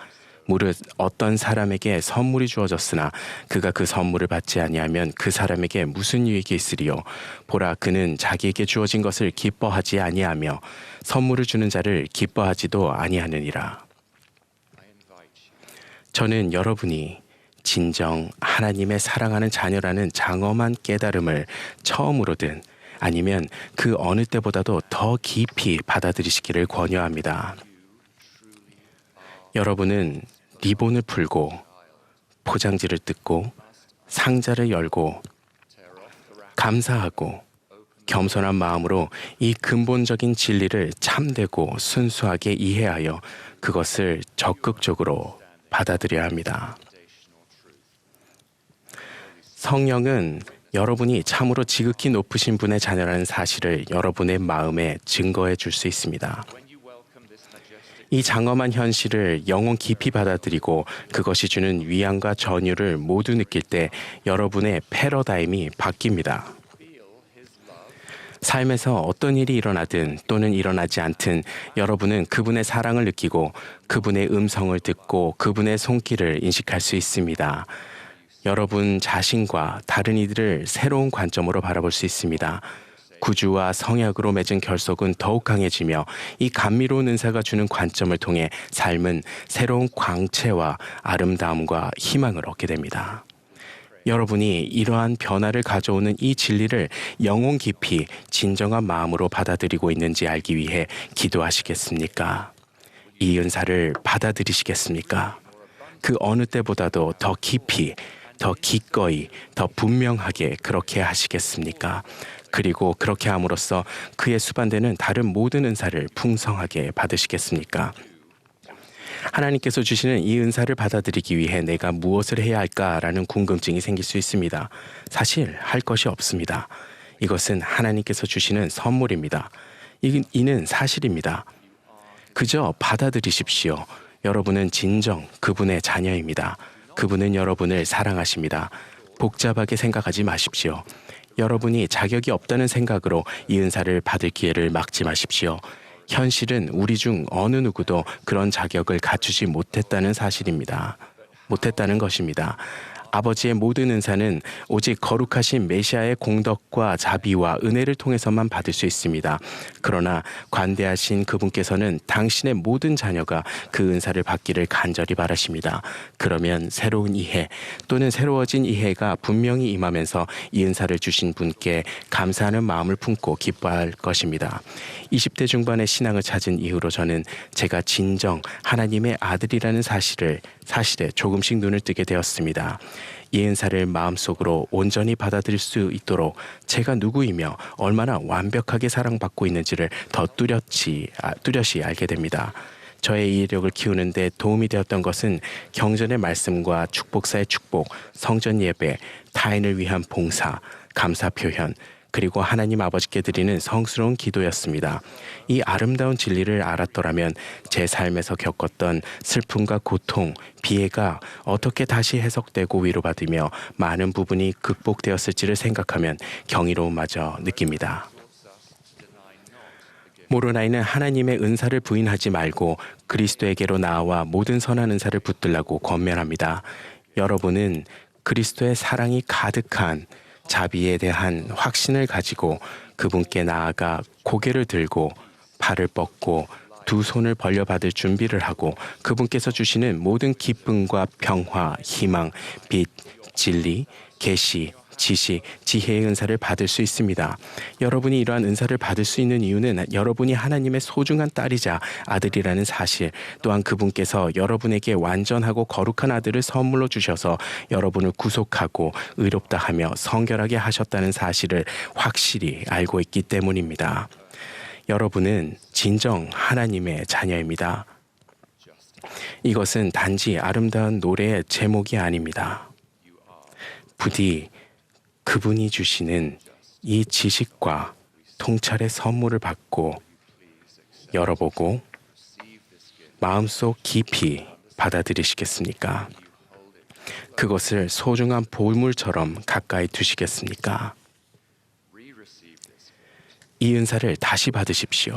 무릇 어떤 사람에게 선물이 주어졌으나 그가 그 선물을 받지 아니하면 그 사람에게 무슨 유익이 있으리요? 보라, 그는 자기에게 주어진 것을 기뻐하지 아니하며 선물을 주는 자를 기뻐하지도 아니하느니라. 저는 여러분이 진정 하나님의 사랑하는 자녀라는 장엄한 깨달음을 처음으로든 아니면 그 어느 때보다도 더 깊이 받아들이시기를 권유합니다. 여러분은 리본을 풀고 포장지를 뜯고 상자를 열고 감사하고 겸손한 마음으로 이 근본적인 진리를 참되고 순수하게 이해하여 그것을 적극적으로 받아들여야 합니다. 성령은 여러분이 참으로 지극히 높으신 분의 자녀라는 사실을 여러분의 마음에 증거해 줄 수 있습니다. 이 장엄한 현실을 영혼 깊이 받아들이고 그것이 주는 위안과 전율을 모두 느낄 때 여러분의 패러다임이 바뀝니다. 삶에서 어떤 일이 일어나든 또는 일어나지 않든 여러분은 그분의 사랑을 느끼고 그분의 음성을 듣고 그분의 손길을 인식할 수 있습니다. 여러분 자신과 다른 이들을 새로운 관점으로 바라볼 수 있습니다. 구주와 성약으로 맺은 결속은 더욱 강해지며 이 감미로운 은사가 주는 관점을 통해 삶은 새로운 광채와 아름다움과 희망을 얻게 됩니다. 여러분이 이러한 변화를 가져오는 이 진리를 영혼 깊이 진정한 마음으로 받아들이고 있는지 알기 위해 기도하시겠습니까? 이 은사를 받아들이시겠습니까? 그 어느 때보다도 더 깊이, 더 기꺼이, 더 분명하게 그렇게 하시겠습니까? 그리고 그렇게 함으로써 그의 수반되는 다른 모든 은사를 풍성하게 받으시겠습니까? 하나님께서 주시는 이 은사를 받아들이기 위해 내가 무엇을 해야 할까라는 궁금증이 생길 수 있습니다. 사실 할 것이 없습니다. 이것은 하나님께서 주시는 선물입니다. 이는 사실입니다. 그저 받아들이십시오. 여러분은 진정 그분의 자녀입니다. 그분은 여러분을 사랑하십니다. 복잡하게 생각하지 마십시오. 여러분이 자격이 없다는 생각으로 이 은사를 받을 기회를 막지 마십시오. 현실은 우리 중 어느 누구도 그런 자격을 갖추지 못했다는 것입니다. 아버지의 모든 은사는 오직 거룩하신 메시아의 공덕과 자비와 은혜를 통해서만 받을 수 있습니다. 그러나 관대하신 그분께서는 당신의 모든 자녀가 그 은사를 받기를 간절히 바라십니다. 그러면 새로운 이해 또는 새로워진 이해가 분명히 임하면서 이 은사를 주신 분께 감사하는 마음을 품고 기뻐할 것입니다. 20대 중반의 신앙을 찾은 이후로 저는 제가 진정 하나님의 아들이라는 사실에 조금씩 눈을 뜨게 되었습니다. 이 은사를 마음속으로 온전히 받아들일 수 있도록 제가 누구이며 얼마나 완벽하게 사랑받고 있는지를 더 뚜렷이 알게 됩니다. 저의 이해력을 키우는 데 도움이 되었던 것은 경전의 말씀과 축복사의 축복, 성전 예배, 타인을 위한 봉사, 감사 표현, 그리고 하나님 아버지께 드리는 성스러운 기도였습니다. 이 아름다운 진리를 알았더라면 제 삶에서 겪었던 슬픔과 고통, 비애가 어떻게 다시 해석되고 위로받으며 많은 부분이 극복되었을지를 생각하면 경이로움마저 느낍니다. 모로나이는 하나님의 은사를 부인하지 말고 그리스도에게로 나아와 모든 선한 은사를 붙들라고 권면합니다. 여러분은 그리스도의 사랑이 가득한 자비에 대한 확신을 가지고 그분께 나아가 고개를 들고 발을 뻗고 두 손을 벌려받을 준비를 하고 그분께서 주시는 모든 기쁨과 평화, 희망, 빛, 진리, 계시, 지식, 지혜의 은사를 받을 수 있습니다. 여러분이 이러한 은사를 받을 수 있는 이유는 여러분이 하나님의 소중한 딸이자 아들이라는 사실, 또한 그분께서 여러분에게 완전하고 거룩한 아들을 선물로 주셔서 여러분을 구속하고 의롭다 하며 성결하게 하셨다는 사실을 확실히 알고 있기 때문입니다. 여러분은 진정 하나님의 자녀입니다. 이것은 단지 아름다운 노래의 제목이 아닙니다. 부디 그분이 주시는 이 지식과 통찰의 선물을 받고 열어보고 마음속 깊이 받아들이시겠습니까? 그것을 소중한 보물처럼 가까이 두시겠습니까? 이 은사를 다시 받으십시오.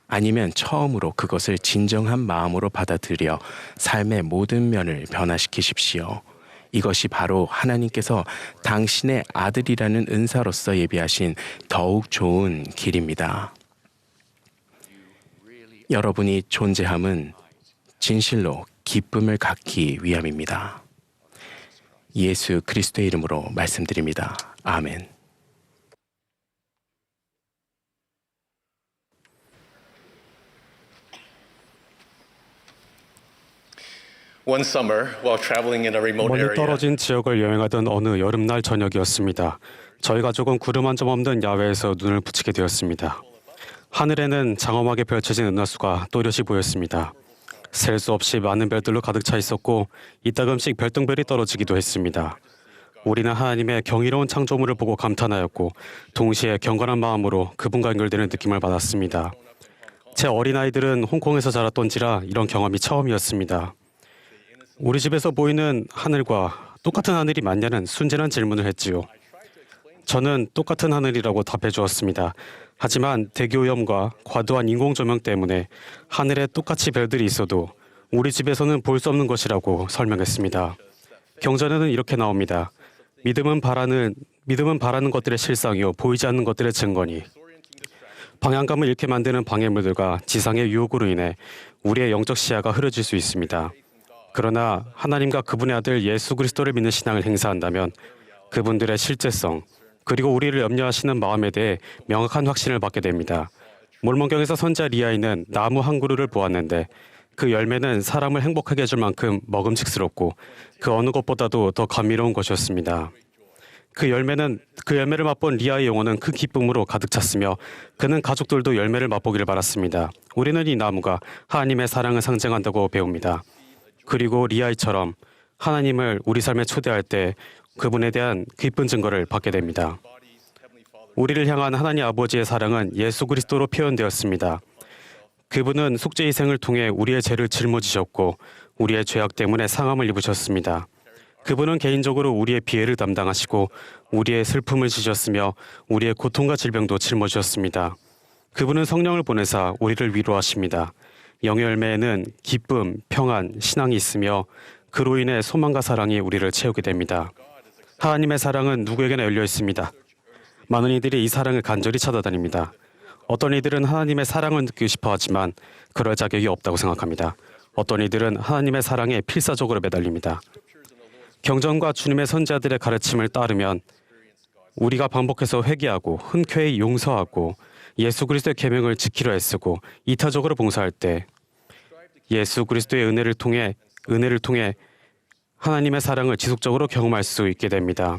아니면 처음으로 그것을 진정한 마음으로 받아들여 삶의 모든 면을 변화시키십시오. 이것이 바로 하나님께서 당신의 아들이라는 은사로서 예비하신 더욱 좋은 길입니다. 여러분이 존재함은 진실로 기쁨을 갖기 위함입니다. 예수 그리스도의 이름으로 말씀드립니다. 아멘. One summer, while traveling in a remote 멀리 area, 떨어진 지역을 여행하던 어느 여름날 저녁이었습니다. 저희 가족은 구름 한 점 없는 야외에서 눈을 붙이게 되었습니다. 하늘에는 장엄하게 펼쳐진 은하수가 또렷이 보였습니다. 셀 수 없이 많은 별들로 가득 차 있었고 이따금씩 별똥별이 떨어지기도 했습니다. 우리는 하나님의 경이로운 창조물을 보고 감탄하였고 동시에 경건한 마음으로 그분과 연결되는 느낌을 받았습니다. 제 어린아이들은 홍콩에서 자랐던지라 이런 경험이 처음이었습니다. 우리 집에서 보이는 하늘과 똑같은 하늘이 맞냐는 순진한 질문을 했지요. 저는 똑같은 하늘이라고 답해 주었습니다. 하지만 대기오염과 과도한 인공조명 때문에 하늘에 똑같이 별들이 있어도 우리 집에서는 볼 수 없는 것이라고 설명했습니다. 경전에는 이렇게 나옵니다. 믿음은 바라는 것들의 실상이요 보이지 않는 것들의 증거니 방향감을 잃게 만드는 방해물들과 지상의 유혹으로 인해 우리의 영적 시야가 흐려질 수 있습니다. 그러나 하나님과 그분의 아들 예수 그리스도를 믿는 신앙을 행사한다면 그분들의 실제성 그리고 우리를 염려하시는 마음에 대해 명확한 확신을 받게 됩니다. 몰몬경에서 선지자 리아이는 나무 한 그루를 보았는데 그 열매는 사람을 행복하게 해줄 만큼 먹음직스럽고 그 어느 것보다도 더 감미로운 것이었습니다. 그 열매를 맛본 리아의 영혼은 큰 기쁨으로 가득 찼으며 그는 가족들도 열매를 맛보기를 바랐습니다. 우리는 이 나무가 하나님의 사랑을 상징한다고 배웁니다. 그리고 리아이처럼 하나님을 우리 삶에 초대할 때 그분에 대한 기쁜 증거를 받게 됩니다. 우리를 향한 하나님 아버지의 사랑은 예수 그리스도로 표현되었습니다. 그분은 속죄 희생을 통해 우리의 죄를 짊어지셨고 우리의 죄악 때문에 상함을 입으셨습니다. 그분은 개인적으로 우리의 비애를 담당하시고 우리의 슬픔을 지셨으며 우리의 고통과 질병도 짊어지셨습니다. 그분은 성령을 보내사 우리를 위로하십니다. 영의 열매에는 기쁨, 평안, 신앙이 있으며 그로 인해 소망과 사랑이 우리를 채우게 됩니다. 하나님의 사랑은 누구에게나 열려 있습니다. 많은 이들이 이 사랑을 간절히 찾아다닙니다. 어떤 이들은 하나님의 사랑을 느끼고 싶어 하지만 그럴 자격이 없다고 생각합니다. 어떤 이들은 하나님의 사랑에 필사적으로 매달립니다. 경전과 주님의 선지자들의 가르침을 따르면 우리가 반복해서 회개하고 흔쾌히 용서하고 예수 그리스도의 계명을 지키려 애쓰고 이타적으로 봉사할 때 예수 그리스도의 은혜를 통해 하나님의 사랑을 지속적으로 경험할 수 있게 됩니다.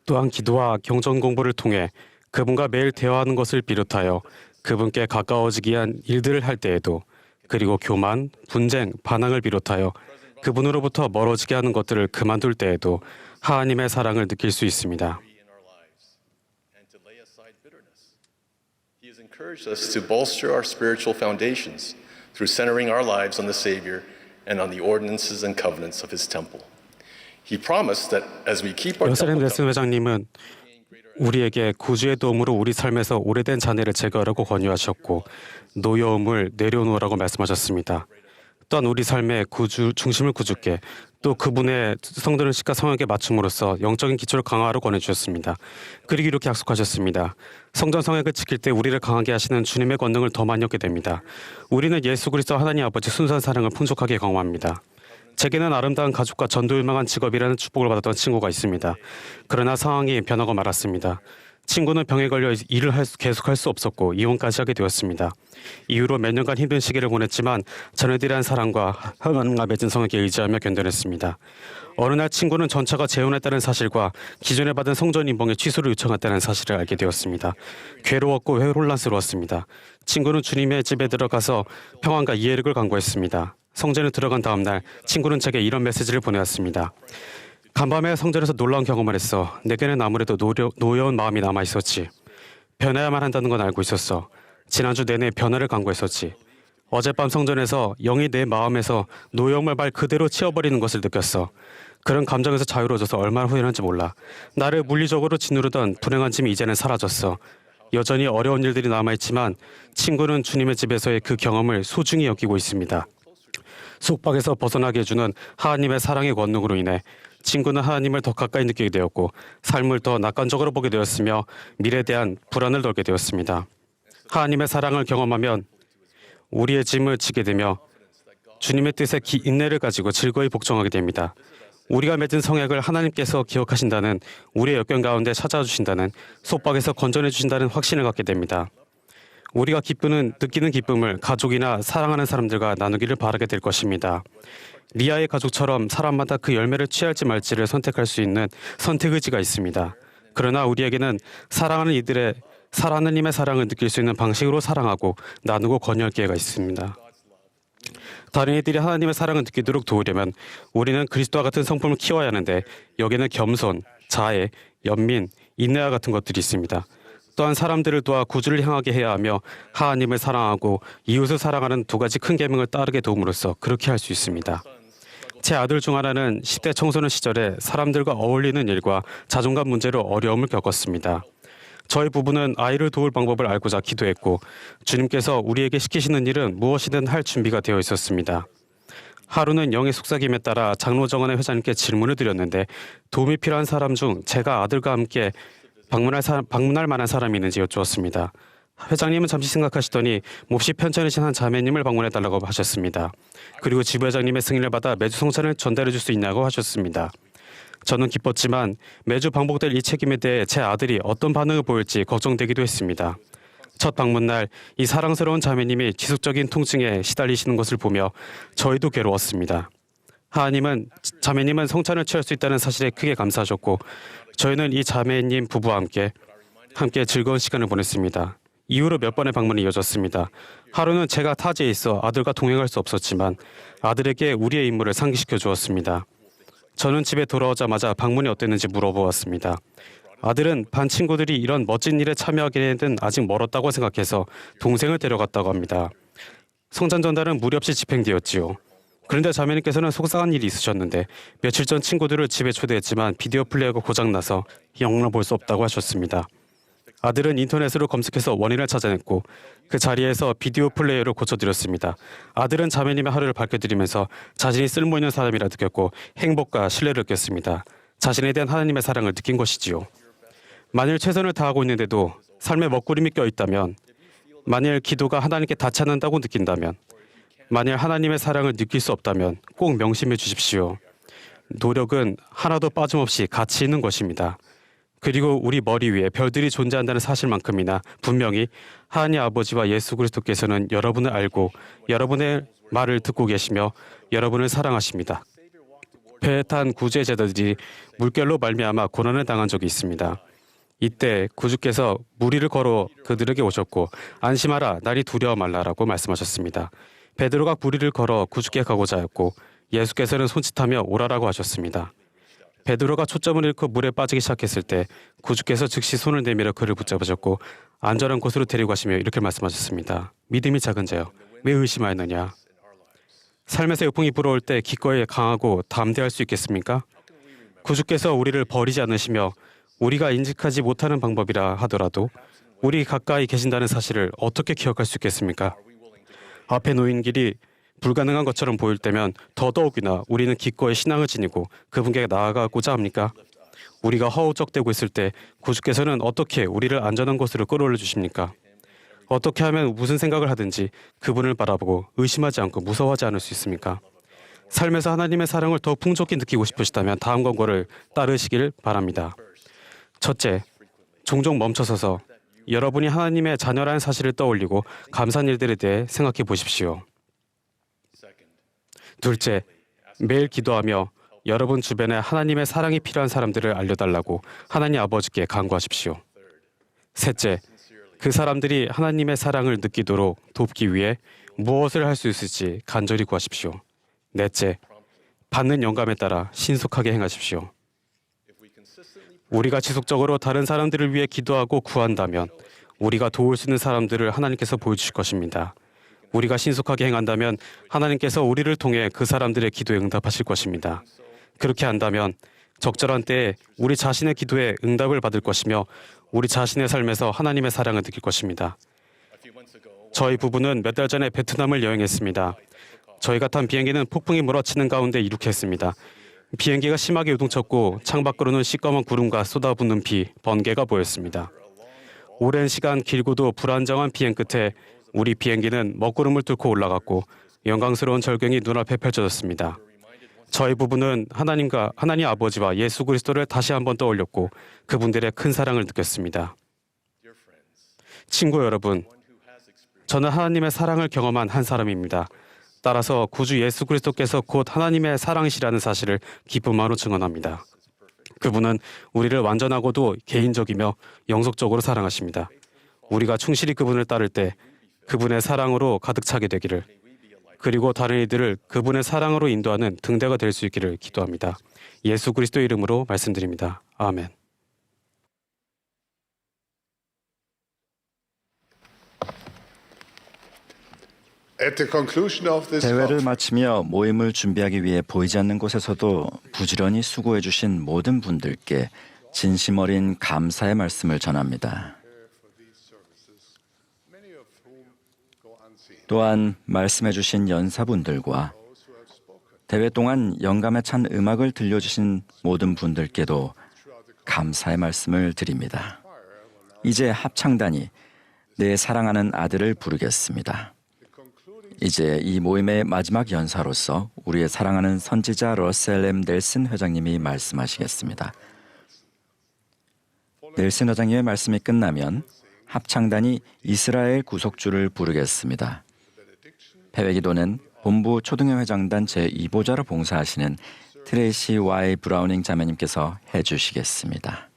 또한 기도와 경전 공부를 통해 그분과 매일 대화하는 것을 비롯하여 그분께 가까워지기 위한 일들을 할 때에도 그리고 교만, 분쟁, 반항을 비롯하여 그분으로부터 멀어지게 하는 것들을 그만둘 때에도 하나님의 사랑을 느낄 수 있습니다. He has encouraged us to bolster our spiritual foundations through centering our lives on the Savior and on the ordinances and covenants of His temple. He promised that as we keep our 여사렘 temple 레슨 회장님은 우리에게 구주의 도움으로 우리 삶에서 오래된 잔해를 제거하라고 권유하셨고 노여움을 내려놓으라고 말씀하셨습니다. 또한 우리 삶의 중심을 구주께 또 그분의 성도는식과 성역에 맞춤으로써 영적인 기초를 강화하러 권해주셨습니다. 그리고 이렇게 약속하셨습니다. 성전 성역을 지킬 때 우리를 강하게 하시는 주님의 권능을 더 많이 얻게 됩니다. 우리는 예수 그리스도 하나님 아버지 순수한 사랑을 풍족하게 경험합니다. 제게는 아름다운 가족과 전도유망한 직업이라는 축복을 받았던 친구가 있습니다. 그러나 상황이 변하고 말았습니다. 친구는 병에 걸려 일을 계속할 수 없었고 이혼까지 하게 되었습니다. 이후로 몇 년간 힘든 시기를 보냈지만 자녀들이란 사랑과 하나님과 맺은 성에게 의지하며 견뎌냈습니다. 어느 날 친구는 전차가 재혼했다는 사실과 기존에 받은 성전 임봉의 취소를 요청했다는 사실을 알게 되었습니다. 괴로웠고 혼란스러웠습니다. 친구는 주님의 집에 들어가서 평안과 이해력을 강구했습니다. 성전에 들어간 다음 날 친구는 제게 이런 메시지를 보내왔습니다. 간밤에 성전에서 놀라운 경험을 했어. 내게는 아무래도 노여운 마음이 남아있었지. 변해야만 한다는 건 알고 있었어. 지난주 내내 변화를 강구했었지. 어젯밤 성전에서 영이 내 마음에서 노여움을 말 그대로 치워버리는 것을 느꼈어. 그런 감정에서 자유로워져서 얼마나 후회하는지 몰라. 나를 물리적으로 짓누르던 불행한 짐이 이제는 사라졌어. 여전히 어려운 일들이 남아있지만 친구는 주님의 집에서의 그 경험을 소중히 여기고 있습니다. 속박에서 벗어나게 해주는 하나님의 사랑의 권능으로 인해 친구는 하나님을 더 가까이 느끼게 되었고 삶을 더 낙관적으로 보게 되었으며 미래에 대한 불안을 덜게 되었습니다. 하나님의 사랑을 경험하면 우리의 짐을 지게 되며 주님의 뜻에 인내를 가지고 즐거이 복종하게 됩니다. 우리가 맺은 성약을 하나님께서 기억하신다는 우리의 역경 가운데 찾아주신다는 속박에서 건져내 주신다는 확신을 갖게 됩니다. 우리가 느끼는 기쁨을 가족이나 사랑하는 사람들과 나누기를 바라게 될 것입니다. 리아의 가족처럼 사람마다 그 열매를 취할지 말지를 선택할 수 있는 선택 의지가 있습니다. 그러나 우리에게는 사랑하는 이들의 하나님의 사랑을 느낄 수 있는 방식으로 사랑하고 나누고 권유할 기회가 있습니다. 다른 이들이 하나님의 사랑을 느끼도록 도우려면 우리는 그리스도와 같은 성품을 키워야 하는데 여기에는 겸손, 자애, 연민, 인내와 같은 것들이 있습니다. 또한 사람들을 도와 구주를 향하게 해야 하며 하나님을 사랑하고 이웃을 사랑하는 두 가지 큰 계명을 따르게 도움으로써 그렇게 할 수 있습니다. 제 아들 중 하나는 10대 청소년 시절에 사람들과 어울리는 일과 자존감 문제로 어려움을 겪었습니다. 저희 부부는 아이를 도울 방법을 알고자 기도했고 주님께서 우리에게 시키시는 일은 무엇이든 할 준비가 되어 있었습니다. 하루는 영의 속삭임에 따라 장로정원의 회장님께 질문을 드렸는데 도움이 필요한 사람 중 제가 아들과 함께 방문할 만한 사람이 있는지 여쭈었습니다. 회장님은 잠시 생각하시더니 몹시 편찮으신 한 자매님을 방문해달라고 하셨습니다. 그리고 지부회장님의 승인을 받아 매주 성찬을 전달해 줄 수 있냐고 하셨습니다. 저는 기뻤지만 매주 반복될 이 책임에 대해 제 아들이 어떤 반응을 보일지 걱정되기도 했습니다. 첫 방문날 이 사랑스러운 자매님이 지속적인 통증에 시달리시는 것을 보며 저희도 괴로웠습니다. 하나님은 자매님은 성찬을 취할 수 있다는 사실에 크게 감사하셨고 저희는 이 자매님 부부와 함께 즐거운 시간을 보냈습니다. 이후로 몇 번의 방문이 이어졌습니다. 하루는 제가 타지에 있어 아들과 동행할 수 없었지만 아들에게 우리의 임무를 상기시켜 주었습니다. 저는 집에 돌아오자마자 방문이 어땠는지 물어보았습니다. 아들은 반 친구들이 이런 멋진 일에 참여하기에는 아직 멀었다고 생각해서 동생을 데려갔다고 합니다. 성찬 전달은 무리 없이 집행되었지요. 그런데 자매님께서는 속상한 일이 있으셨는데 며칠 전 친구들을 집에 초대했지만 비디오 플레이어가 고장나서 영락을 볼 수 없다고 하셨습니다. 아들은 인터넷으로 검색해서 원인을 찾아냈고 그 자리에서 비디오 플레이어를 고쳐드렸습니다. 아들은 자매님의 하루를 밝혀드리면서 자신이 쓸모있는 사람이라 느꼈고 행복과 신뢰를 느꼈습니다. 자신에 대한 하나님의 사랑을 느낀 것이지요. 만일 최선을 다하고 있는데도 삶에 먹구름이 껴있다면, 만일 기도가 하나님께 닿지 않는다고 느낀다면, 만일 하나님의 사랑을 느낄 수 없다면 꼭 명심해 주십시오. 노력은 하나도 빠짐없이 가치 있는 것입니다. 그리고 우리 머리 위에 별들이 존재한다는 사실만큼이나 분명히 하나님 아버지와 예수 그리스도께서는 여러분을 알고 여러분의 말을 듣고 계시며 여러분을 사랑하십니다. 배에 탄 구제 제자들이 물결로 말미암아 고난을 당한 적이 있습니다. 이때 구주께서 무리를 걸어 그들에게 오셨고 안심하라 날이 두려워 말라라고 말씀하셨습니다. 베드로가 무리를 걸어 구주께 가고자 하였고 예수께서는 손짓하며 오라라고 하셨습니다. 베드로가 초점을 잃고 물에 빠지기 시작했을 때 구주께서 즉시 손을 내밀어 그를 붙잡으셨고 안전한 곳으로 데리고 가시며 이렇게 말씀하셨습니다. 믿음이 작은 자여, 왜 의심하였느냐? 삶에서 역풍이 불어올 때 기꺼이 강하고 담대할 수 있겠습니까? 구주께서 우리를 버리지 않으시며 우리가 인식하지 못하는 방법이라 하더라도 우리 가까이 계신다는 사실을 어떻게 기억할 수 있겠습니까? 앞에 놓인 길이 불가능한 것처럼 보일 때면 더더욱이나 우리는 기꺼이 신앙을 지니고 그분께 나아가고자 합니까? 우리가 허우적대고 있을 때 구주께서는 어떻게 우리를 안전한 곳으로 끌어올려 주십니까? 어떻게 하면 무슨 생각을 하든지 그분을 바라보고 의심하지 않고 무서워하지 않을 수 있습니까? 삶에서 하나님의 사랑을 더 풍족히 느끼고 싶으시다면 다음 권고를 따르시길 바랍니다. 첫째, 종종 멈춰서서 여러분이 하나님의 자녀라는 사실을 떠올리고 감사한 일들에 대해 생각해 보십시오. 둘째, 매일 기도하며 여러분 주변에 하나님의 사랑이 필요한 사람들을 알려달라고 하나님 아버지께 간구하십시오. 셋째, 그 사람들이 하나님의 사랑을 느끼도록 돕기 위해 무엇을 할 수 있을지 간절히 구하십시오. 넷째, 받는 영감에 따라 신속하게 행하십시오. 우리가 지속적으로 다른 사람들을 위해 기도하고 구한다면 우리가 도울 수 있는 사람들을 하나님께서 보여주실 것입니다. 우리가 신속하게 행한다면 하나님께서 우리를 통해 그 사람들의 기도에 응답하실 것입니다. 그렇게 한다면 적절한 때에 우리 자신의 기도에 응답을 받을 것이며 우리 자신의 삶에서 하나님의 사랑을 느낄 것입니다. 저희 부부는 몇 달 전에 베트남을 여행했습니다. 저희가 탄 비행기는 폭풍이 몰아치는 가운데 이륙했습니다. 비행기가 심하게 요동쳤고 창밖으로는 시꺼먼 구름과 쏟아붓는 비, 번개가 보였습니다. 오랜 시간 길고도 불안정한 비행 끝에 우리 비행기는 먹구름을 뚫고 올라갔고 영광스러운 절경이 눈앞에 펼쳐졌습니다. 저희 부부는 하나님 아버지와 예수 그리스도를 다시 한번 떠올렸고 그분들의 큰 사랑을 느꼈습니다. 친구 여러분, 저는 하나님의 사랑을 경험한 한 사람입니다. 따라서 구주 예수 그리스도께서 곧 하나님의 사랑이시라는 사실을 기쁨으로 증언합니다. 그분은 우리를 완전하고도 개인적이며 영속적으로 사랑하십니다. 우리가 충실히 그분을 따를 때 그분의 사랑으로 가득 차게 되기를, 그리고 다른 이들을 그분의 사랑으로 인도하는 등대가 될 수 있기를 기도합니다. 예수 그리스도의 이름으로 말씀드립니다. 아멘. At the conclusion of this 대회를 마치며 모임을 준비하기 위해 보이지 않는 곳에서도 부지런히 수고해 주신 모든 분들께 진심 어린 감사의 말씀을 전합니다. 또한 말씀해 주신 연사분들과 대회 동안 영감에 찬 음악을 들려주신 모든 분들께도 감사의 말씀을 드립니다. 이제 합창단이 내 사랑하는 아들을 부르겠습니다. 이제 이 모임의 마지막 연사로서 우리의 사랑하는 선지자 러셀 M. 넬슨 회장님이 말씀하시겠습니다. 넬슨 회장님의 말씀이 끝나면 합창단이 이스라엘 구속주를 부르겠습니다. 패배기도는 본부 초등회장단 제2보좌로 봉사하시는 트레이시 Y. 브라우닝 자매님께서 해주시겠습니다.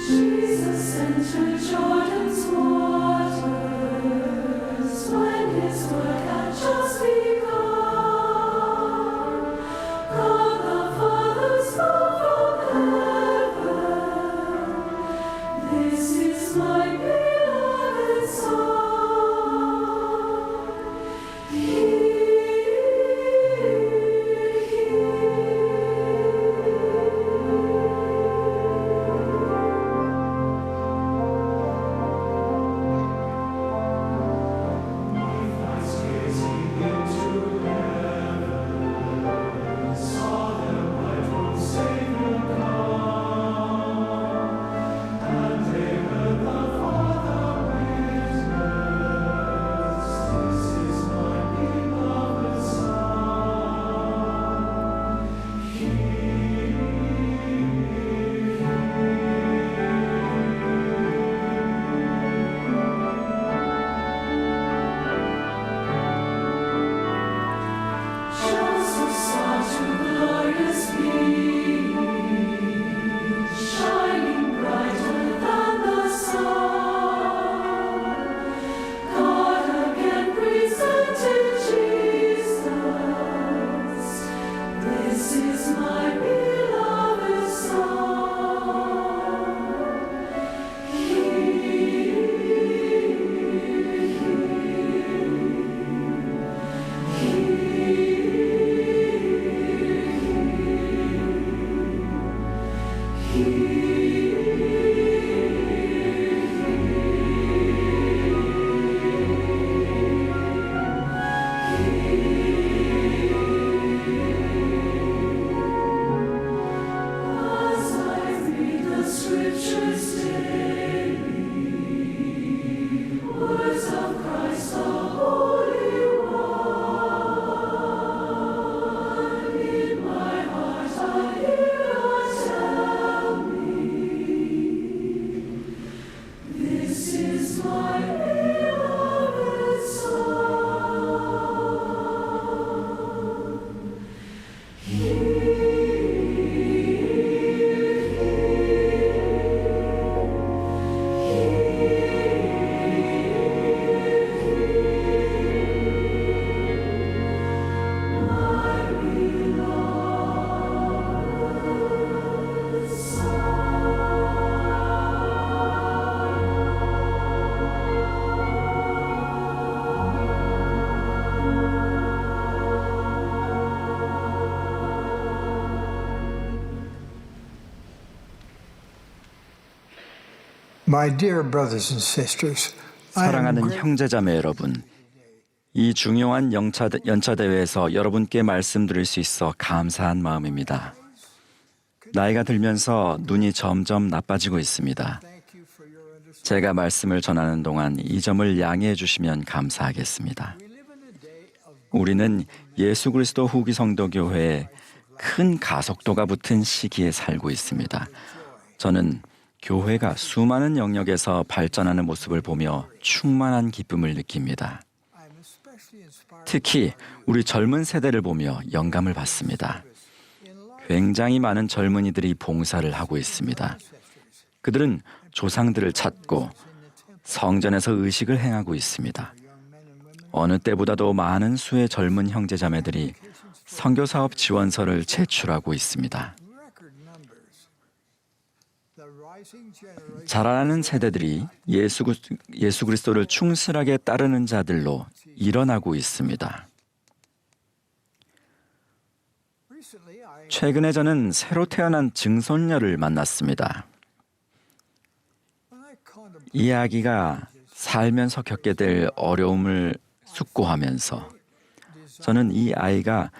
Jesus entered Jordan's waters when his work had just begun. God the Father spoke from heaven. This is my beloved Son. Hear My dear brothers and sisters, 사랑하는 형제자매 여러분, 이 중요한 연차대회에서 여러분께 말씀드릴 수 있어 감사한 마음입니다. 나이가 들면서 눈이 점점 나빠지고 있습니다. 제가 말씀을 전하는 동안 이 점을 양해해 주시면 감사하겠습니다. 우리는 예수 그리스도 후기 성도교회에 큰 가속도가 붙은 시기에 살고 있습니다. 저는 교회가 수많은 영역에서 발전하는 모습을 보며 충만한 기쁨을 느낍니다. 특히 우리 젊은 세대를 보며 영감을 받습니다. 굉장히 많은 젊은이들이 봉사를 하고 있습니다. 그들은 조상들을 찾고 성전에서 의식을 행하고 있습니다. 어느 때보다도 많은 수의 젊은 형제자매들이 선교사업 지원서를 제출하고 있습니다. 자라나는 세대들이 예수 그리스도를 충실하게 따르는 자들로 일어나고 있습니다. 최근에 저는 새로 태어난 증손녀를 만났습니다. 이 아기가 살면서 겪게 될 어려움을 숙고하면서 저는 이 아이가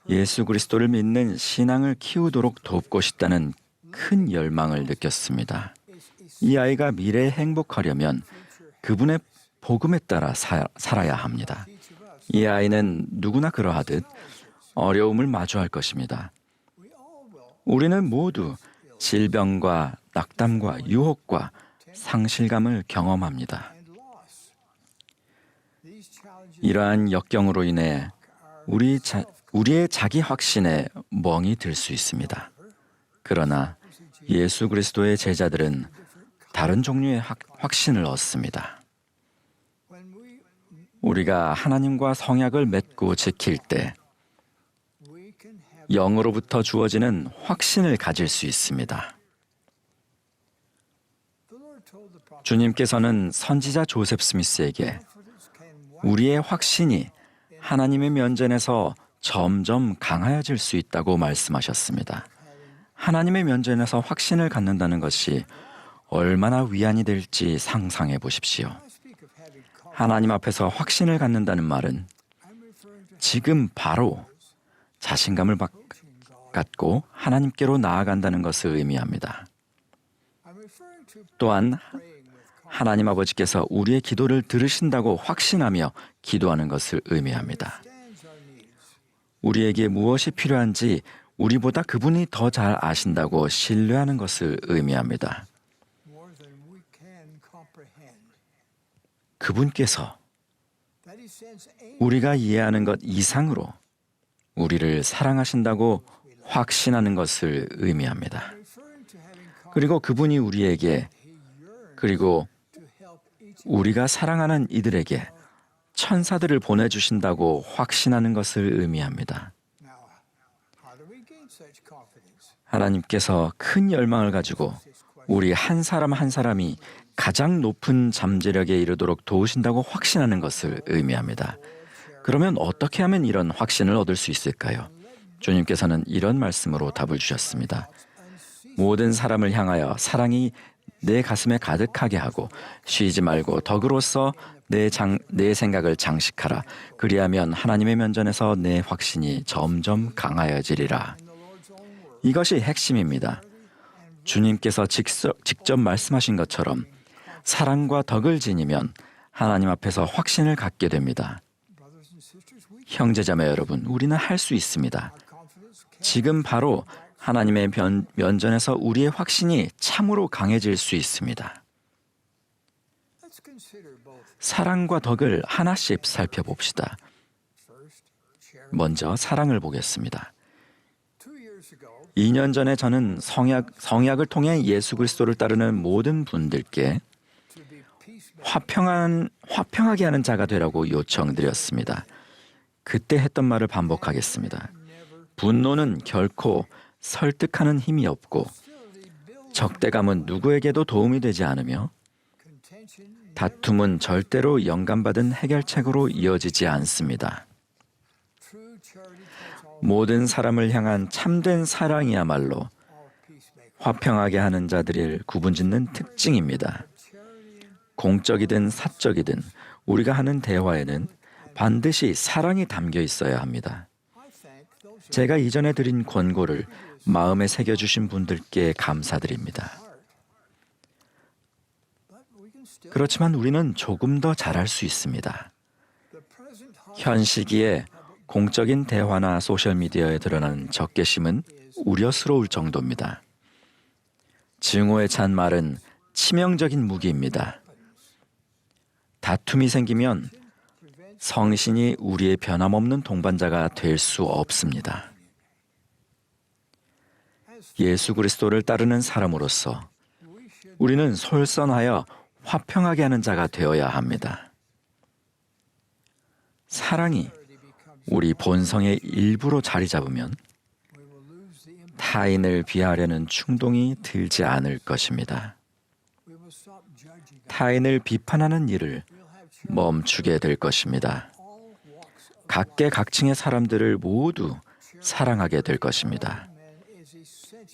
예수 그리스도를 믿는 신앙을 키우도록 돕고 싶다는 큰 열망을 느꼈습니다. 이 아이가 미래에 행복하려면 그분의 복음에 따라 살아야 합니다. 이 아이는 누구나 그러하듯 어려움을 마주할 것입니다. 우리는 모두 질병과 낙담과 유혹과 상실감을 경험합니다. 이러한 역경으로 인해 우리의 자기 확신에 멍이 들 수 있습니다. 그러나 예수 그리스도의 제자들은 다른 종류의 확신을 얻습니다. 우리가 하나님과 성약을 맺고 지킬 때 영으로부터 주어지는 확신을 가질 수 있습니다. 주님께서는 선지자 조셉 스미스에게 우리의 확신이 하나님의 면전에서 점점 강하여질 수 있다고 말씀하셨습니다. 하나님의 면전에서 확신을 갖는다는 것이 얼마나 위안이 될지 상상해 보십시오. 하나님 앞에서 확신을 갖는다는 말은 지금 바로 자신감을 갖고 하나님께로 나아간다는 것을 의미합니다. 또한 하나님 아버지께서 우리의 기도를 들으신다고 확신하며 기도하는 것을 의미합니다. 우리에게 무엇이 필요한지 우리보다 그분이 더 잘 아신다고 신뢰하는 것을 의미합니다. 그분께서 우리가 이해하는 것 이상으로 우리를 사랑하신다고 확신하는 것을 의미합니다. 그리고 그분이 우리에게 그리고 우리가 사랑하는 이들에게 천사들을 보내주신다고 확신하는 것을 의미합니다. 하나님께서 큰 열망을 가지고 우리 한 사람 한 사람이 가장 높은 잠재력에 이르도록 도우신다고 확신하는 것을 의미합니다. 그러면 어떻게 하면 이런 확신을 얻을 수 있을까요? 주님께서는 이런 말씀으로 답을 주셨습니다. 모든 사람을 향하여 사랑이 내 가슴에 가득하게 하고 쉬지 말고 덕으로써 내 생각을 장식하라. 그리하면 하나님의 면전에서 내 확신이 점점 강하여지리라. 이것이 핵심입니다. 주님께서 직접 말씀하신 것처럼 사랑과 덕을 지니면 하나님 앞에서 확신을 갖게 됩니다. 형제자매 여러분, 우리는 할 수 있습니다. 지금 바로 하나님의 면전에서 우리의 확신이 참으로 강해질 수 있습니다. 사랑과 덕을 하나씩 살펴봅시다. 먼저 사랑을 보겠습니다. 2년 전에 저는 성약을 통해 예수 그리스도를 따르는 모든 분들께 화평하게 하는 자가 되라고 요청드렸습니다. 그때 했던 말을 반복하겠습니다. 분노는 결코 설득하는 힘이 없고 적대감은 누구에게도 도움이 되지 않으며 다툼은 절대로 영감받은 해결책으로 이어지지 않습니다. 모든 사람을 향한 참된 사랑이야말로 화평하게 하는 자들을 구분짓는 특징입니다. 공적이든 사적이든 우리가 하는 대화에는 반드시 사랑이 담겨 있어야 합니다. 제가 이전에 드린 권고를 마음에 새겨주신 분들께 감사드립니다. 그렇지만 우리는 조금 더 잘할 수 있습니다. 현 시기에 공적인 대화나 소셜미디어에 드러나는 적개심은 우려스러울 정도입니다. 증오에 찬 말은 치명적인 무기입니다. 다툼이 생기면 성신이 우리의 변함없는 동반자가 될 수 없습니다. 예수 그리스도를 따르는 사람으로서 우리는 솔선하여 화평하게 하는 자가 되어야 합니다. 사랑이 우리 본성의 일부로 자리 잡으면 타인을 비하하려는 충동이 들지 않을 것입니다. 타인을 비판하는 일을 멈추게 될 것입니다. 각계각층의 사람들을 모두 사랑하게 될 것입니다.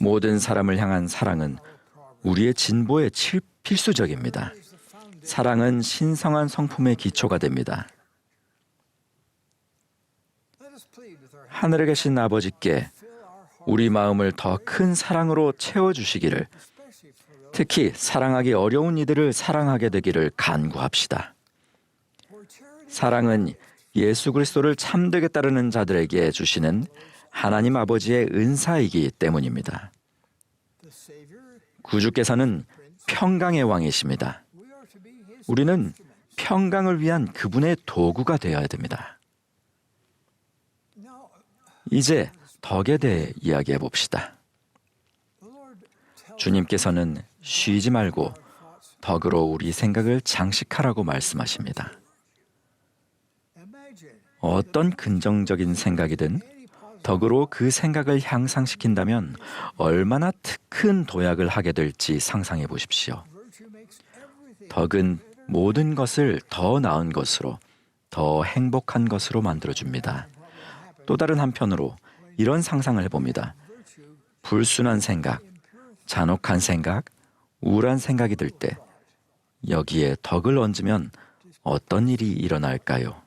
모든 사람을 향한 사랑은 우리의 진보에 필수적입니다. 사랑은 신성한 성품의 기초가 됩니다. 하늘에 계신 아버지께 우리 마음을 더 큰 사랑으로 채워주시기를, 특히 사랑하기 어려운 이들을 사랑하게 되기를 간구합시다. 사랑은 예수 그리스도를 참되게 따르는 자들에게 주시는 하나님 아버지의 은사이기 때문입니다. 구주께서는 평강의 왕이십니다. 우리는 평강을 위한 그분의 도구가 되어야 됩니다. 이제 덕에 대해 이야기해 봅시다. 주님께서는 쉬지 말고 덕으로 우리 생각을 장식하라고 말씀하십니다. 어떤 긍정적인 생각이든 덕으로 그 생각을 향상시킨다면 얼마나 큰 도약을 하게 될지 상상해 보십시오. 덕은 모든 것을 더 나은 것으로, 더 행복한 것으로 만들어줍니다. 또 다른 한편으로 이런 상상을 해봅니다. 불순한 생각, 잔혹한 생각, 우울한 생각이 들 때 여기에 덕을 얹으면 어떤 일이 일어날까요?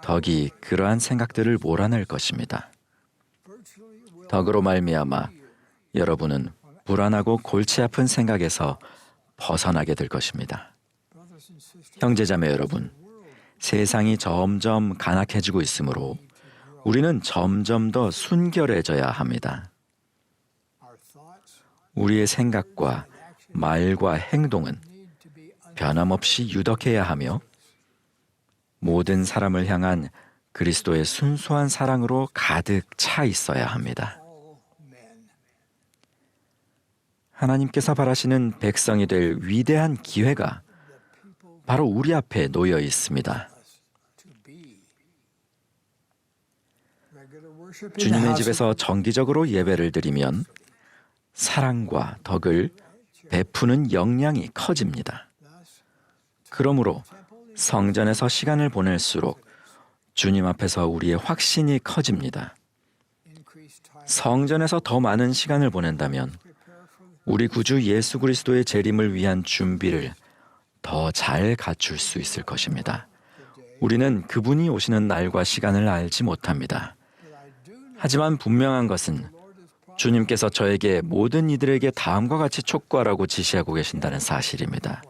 덕이 그러한 생각들을 몰아낼 것입니다. 덕으로 말미암아 여러분은 불안하고 골치 아픈 생각에서 벗어나게 될 것입니다. 형제자매 여러분, 세상이 점점 간악해지고 있으므로 우리는 점점 더 순결해져야 합니다. 우리의 생각과 말과 행동은 변함없이 유덕해야 하며 모든 사람을 향한 그리스도의 순수한 사랑으로 가득 차 있어야 합니다. 하나님께서 바라시는 백성이 될 위대한 기회가 바로 우리 앞에 놓여 있습니다. 주님의 집에서 정기적으로 예배를 드리면 사랑과 덕을 베푸는 역량이 커집니다. 그러므로 성전에서 시간을 보낼수록 주님 앞에서 우리의 확신이 커집니다. 성전에서 더 많은 시간을 보낸다면 우리 구주 예수 그리스도의 재림을 위한 준비를 더 잘 갖출 수 있을 것입니다. 우리는 그분이 오시는 날과 시간을 알지 못합니다. 하지만 분명한 것은 주님께서 저에게 모든 이들에게 다음과 같이 촉구하라고 지시하고 계신다는 사실입니다.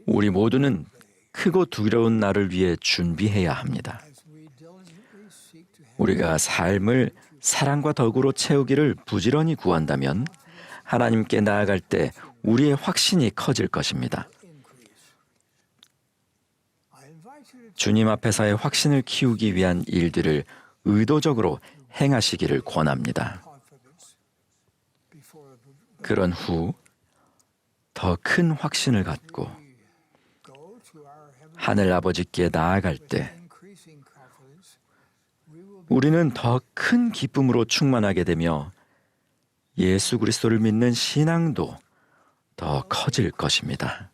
우리 모두는 크고 두려운 날을 위해 준비해야 합니다. 우리가 삶을 사랑과 덕으로 채우기를 부지런히 구한다면 하나님께 나아갈 때 우리의 확신이 커질 것입니다. 주님 앞에서의 확신을 키우기 위한 일들을 의도적으로 행하시기를 권합니다. 그런 후 더 큰 확신을 갖고 하늘 아버지께 나아갈 때 우리는 더 큰 기쁨으로 충만하게 되며 예수 그리스도를 믿는 신앙도 더 커질 것입니다.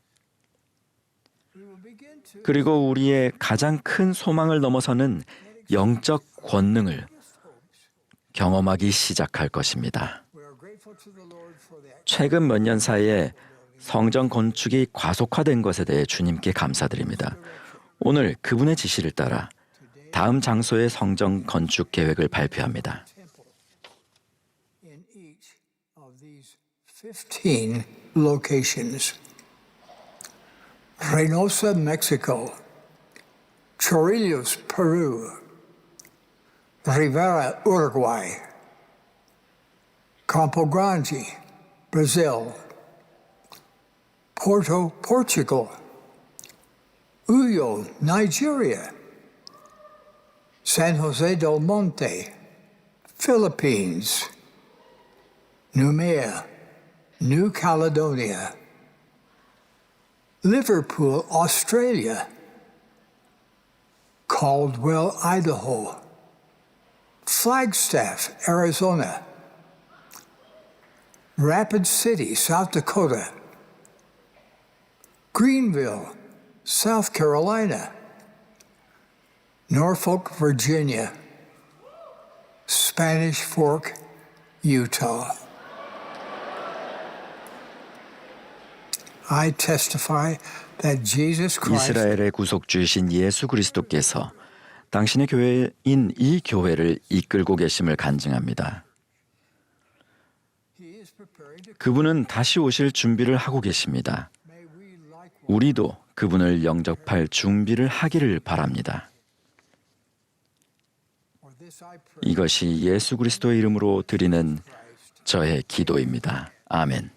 그리고 우리의 가장 큰 소망을 넘어서는 영적 권능을 경험하기 시작할 것입니다. 최근 몇 년 사이에 성전 건축이 과속화된 것에 대해 주님께 감사드립니다. 오늘 그분의 지시를 따라 다음 장소의 성전 건축 계획을 발표합니다. 15 locations. Reynosa, Mexico. Chorrillos, Peru. Rivera, Uruguay. Campo Grande, Brazil. Porto, Portugal. Uyo, Nigeria. San Jose del Monte, Philippines. Noumea, New Caledonia. Liverpool, Australia. Caldwell, Idaho. Flagstaff, Arizona. Rapid City, South Dakota. Greenville, South Carolina. Norfolk, Virginia. Spanish Fork, Utah. I testify that Jesus Christ 이스라엘의 구속주이신 예수 그리스도께서 당신의 교회인 이 교회를 이끌고 계심을 간증합니다. 그분은 다시 오실 준비를 하고 계십니다. 우리도 그분을 영접할 준비를 하기를 바랍니다. 이것이 예수 그리스도의 이름으로 드리는 저의 기도입니다. 아멘.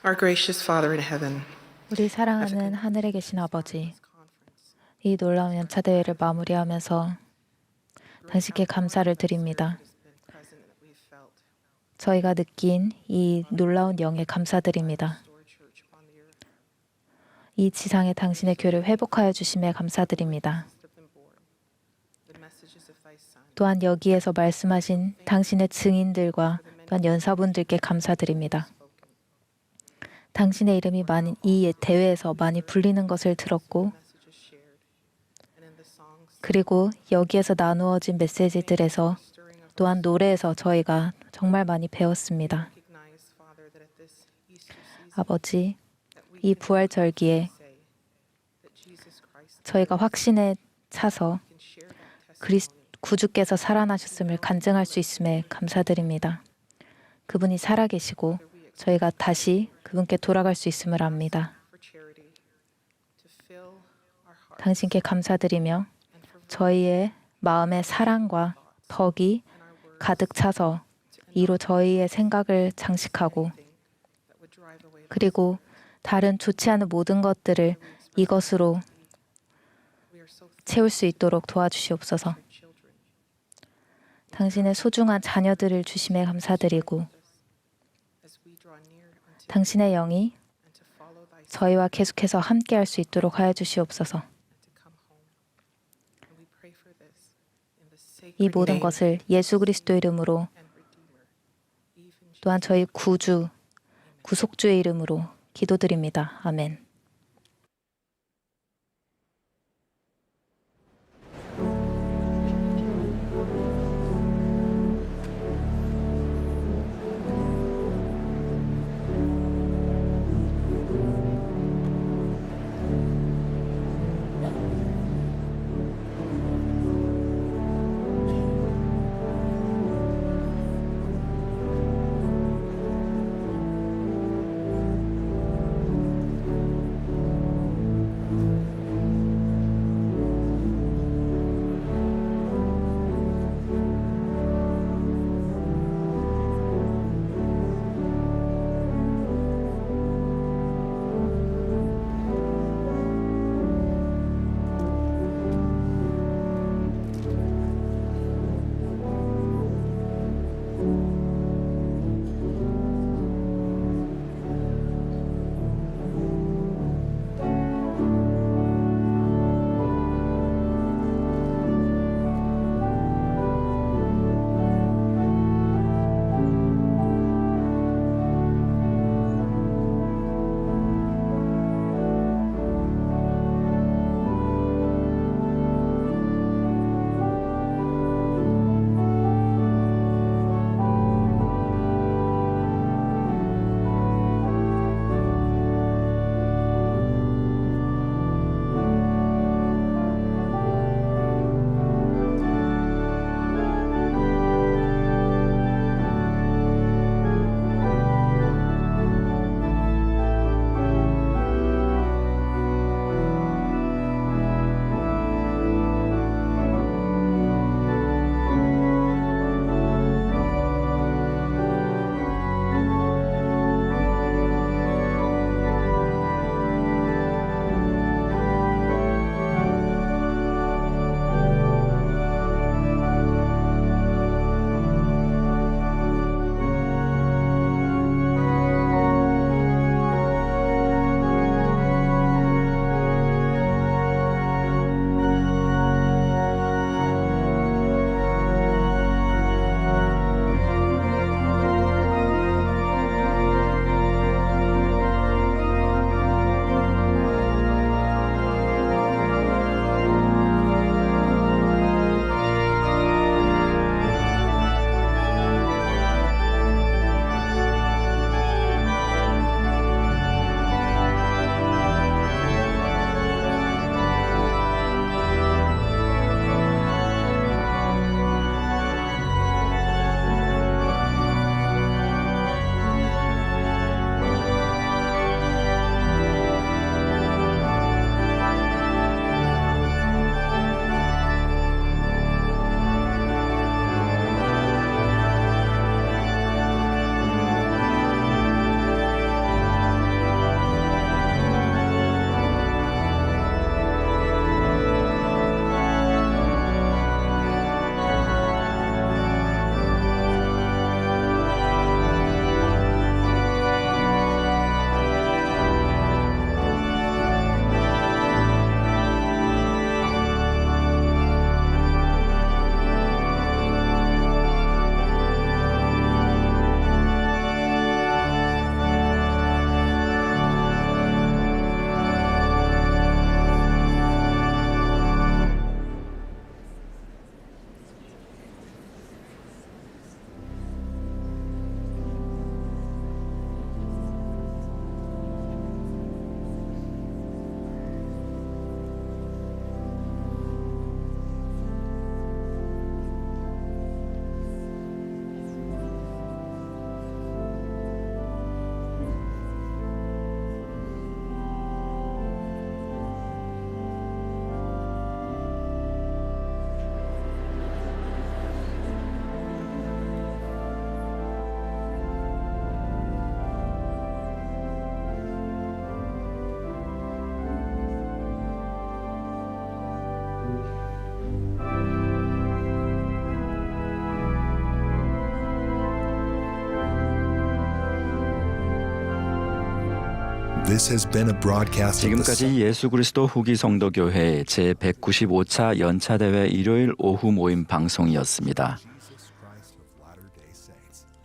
Our gracious Father in heaven, 우리 사랑하는 하늘에 계신 아버지, 이 놀라운 연차 대회를 마무리하면서 당신께 감사를 드립니다. 저희가 느낀 이 놀라운 영에 감사드립니다. 이 지상에 당신의 교회를 회복하여 주심에 감사드립니다. 또한 여기에서 말씀하신 당신의 증인들과 또한 연사분들께 감사드립니다. 당신의 이름이 이 대회에서 많이 불리는 것을 들었고 그리고 여기에서 나누어진 메시지들에서 또한 노래에서 저희가 정말 많이 배웠습니다. 아버지, 이 부활절기에 저희가 확신에 차서 구주께서 살아나셨음을 간증할 수 있음에 감사드립니다. 그분이 살아계시고 저희가 다시 그분께 돌아갈 수 있음을 압니다. 당신께 감사드리며 저희의 마음에 사랑과 덕이 가득 차서 이로 저희의 생각을 장식하고 그리고 다른 좋지 않은 모든 것들을 이것으로 채울 수 있도록 도와주시옵소서. 당신의 소중한 자녀들을 주심에 감사드리고 당신의 영이 저희와 계속해서 함께할 수 있도록 하여 주시옵소서. 이 모든 것을 예수 그리스도 이름으로 또한 저희 구주, 구속주의 이름으로 기도드립니다. 아멘. This has been a broadcast of the 지금까지 예수 그리스도 후기 성도교회 제195차 연차대회 일요일 오후 모임 방송이었습니다.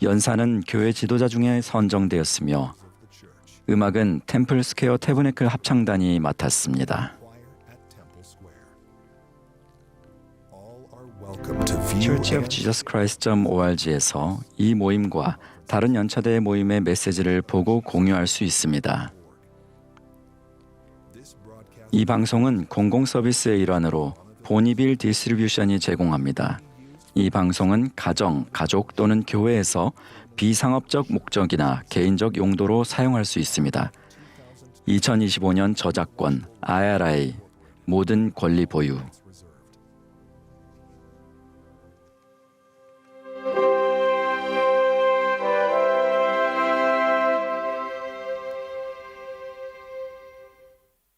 연사는 교회 지도자 중에 선정되었으며 음악은 템플 스퀘어 태버네클 합창단이 맡았습니다. churchofjesuschrist.org에서 이 모임과 다른 연차대 모임의 메시지를 보고 공유할 수 있습니다. 이 방송은 공공 서비스의 일환으로 보니빌 디스트리뷰션이 제공합니다. 이 방송은 가정, 가족 또는 교회에서 비상업적 목적이나 개인적 용도로 사용할 수 있습니다. 2025년 저작권, IRA, 모든 권리 보유,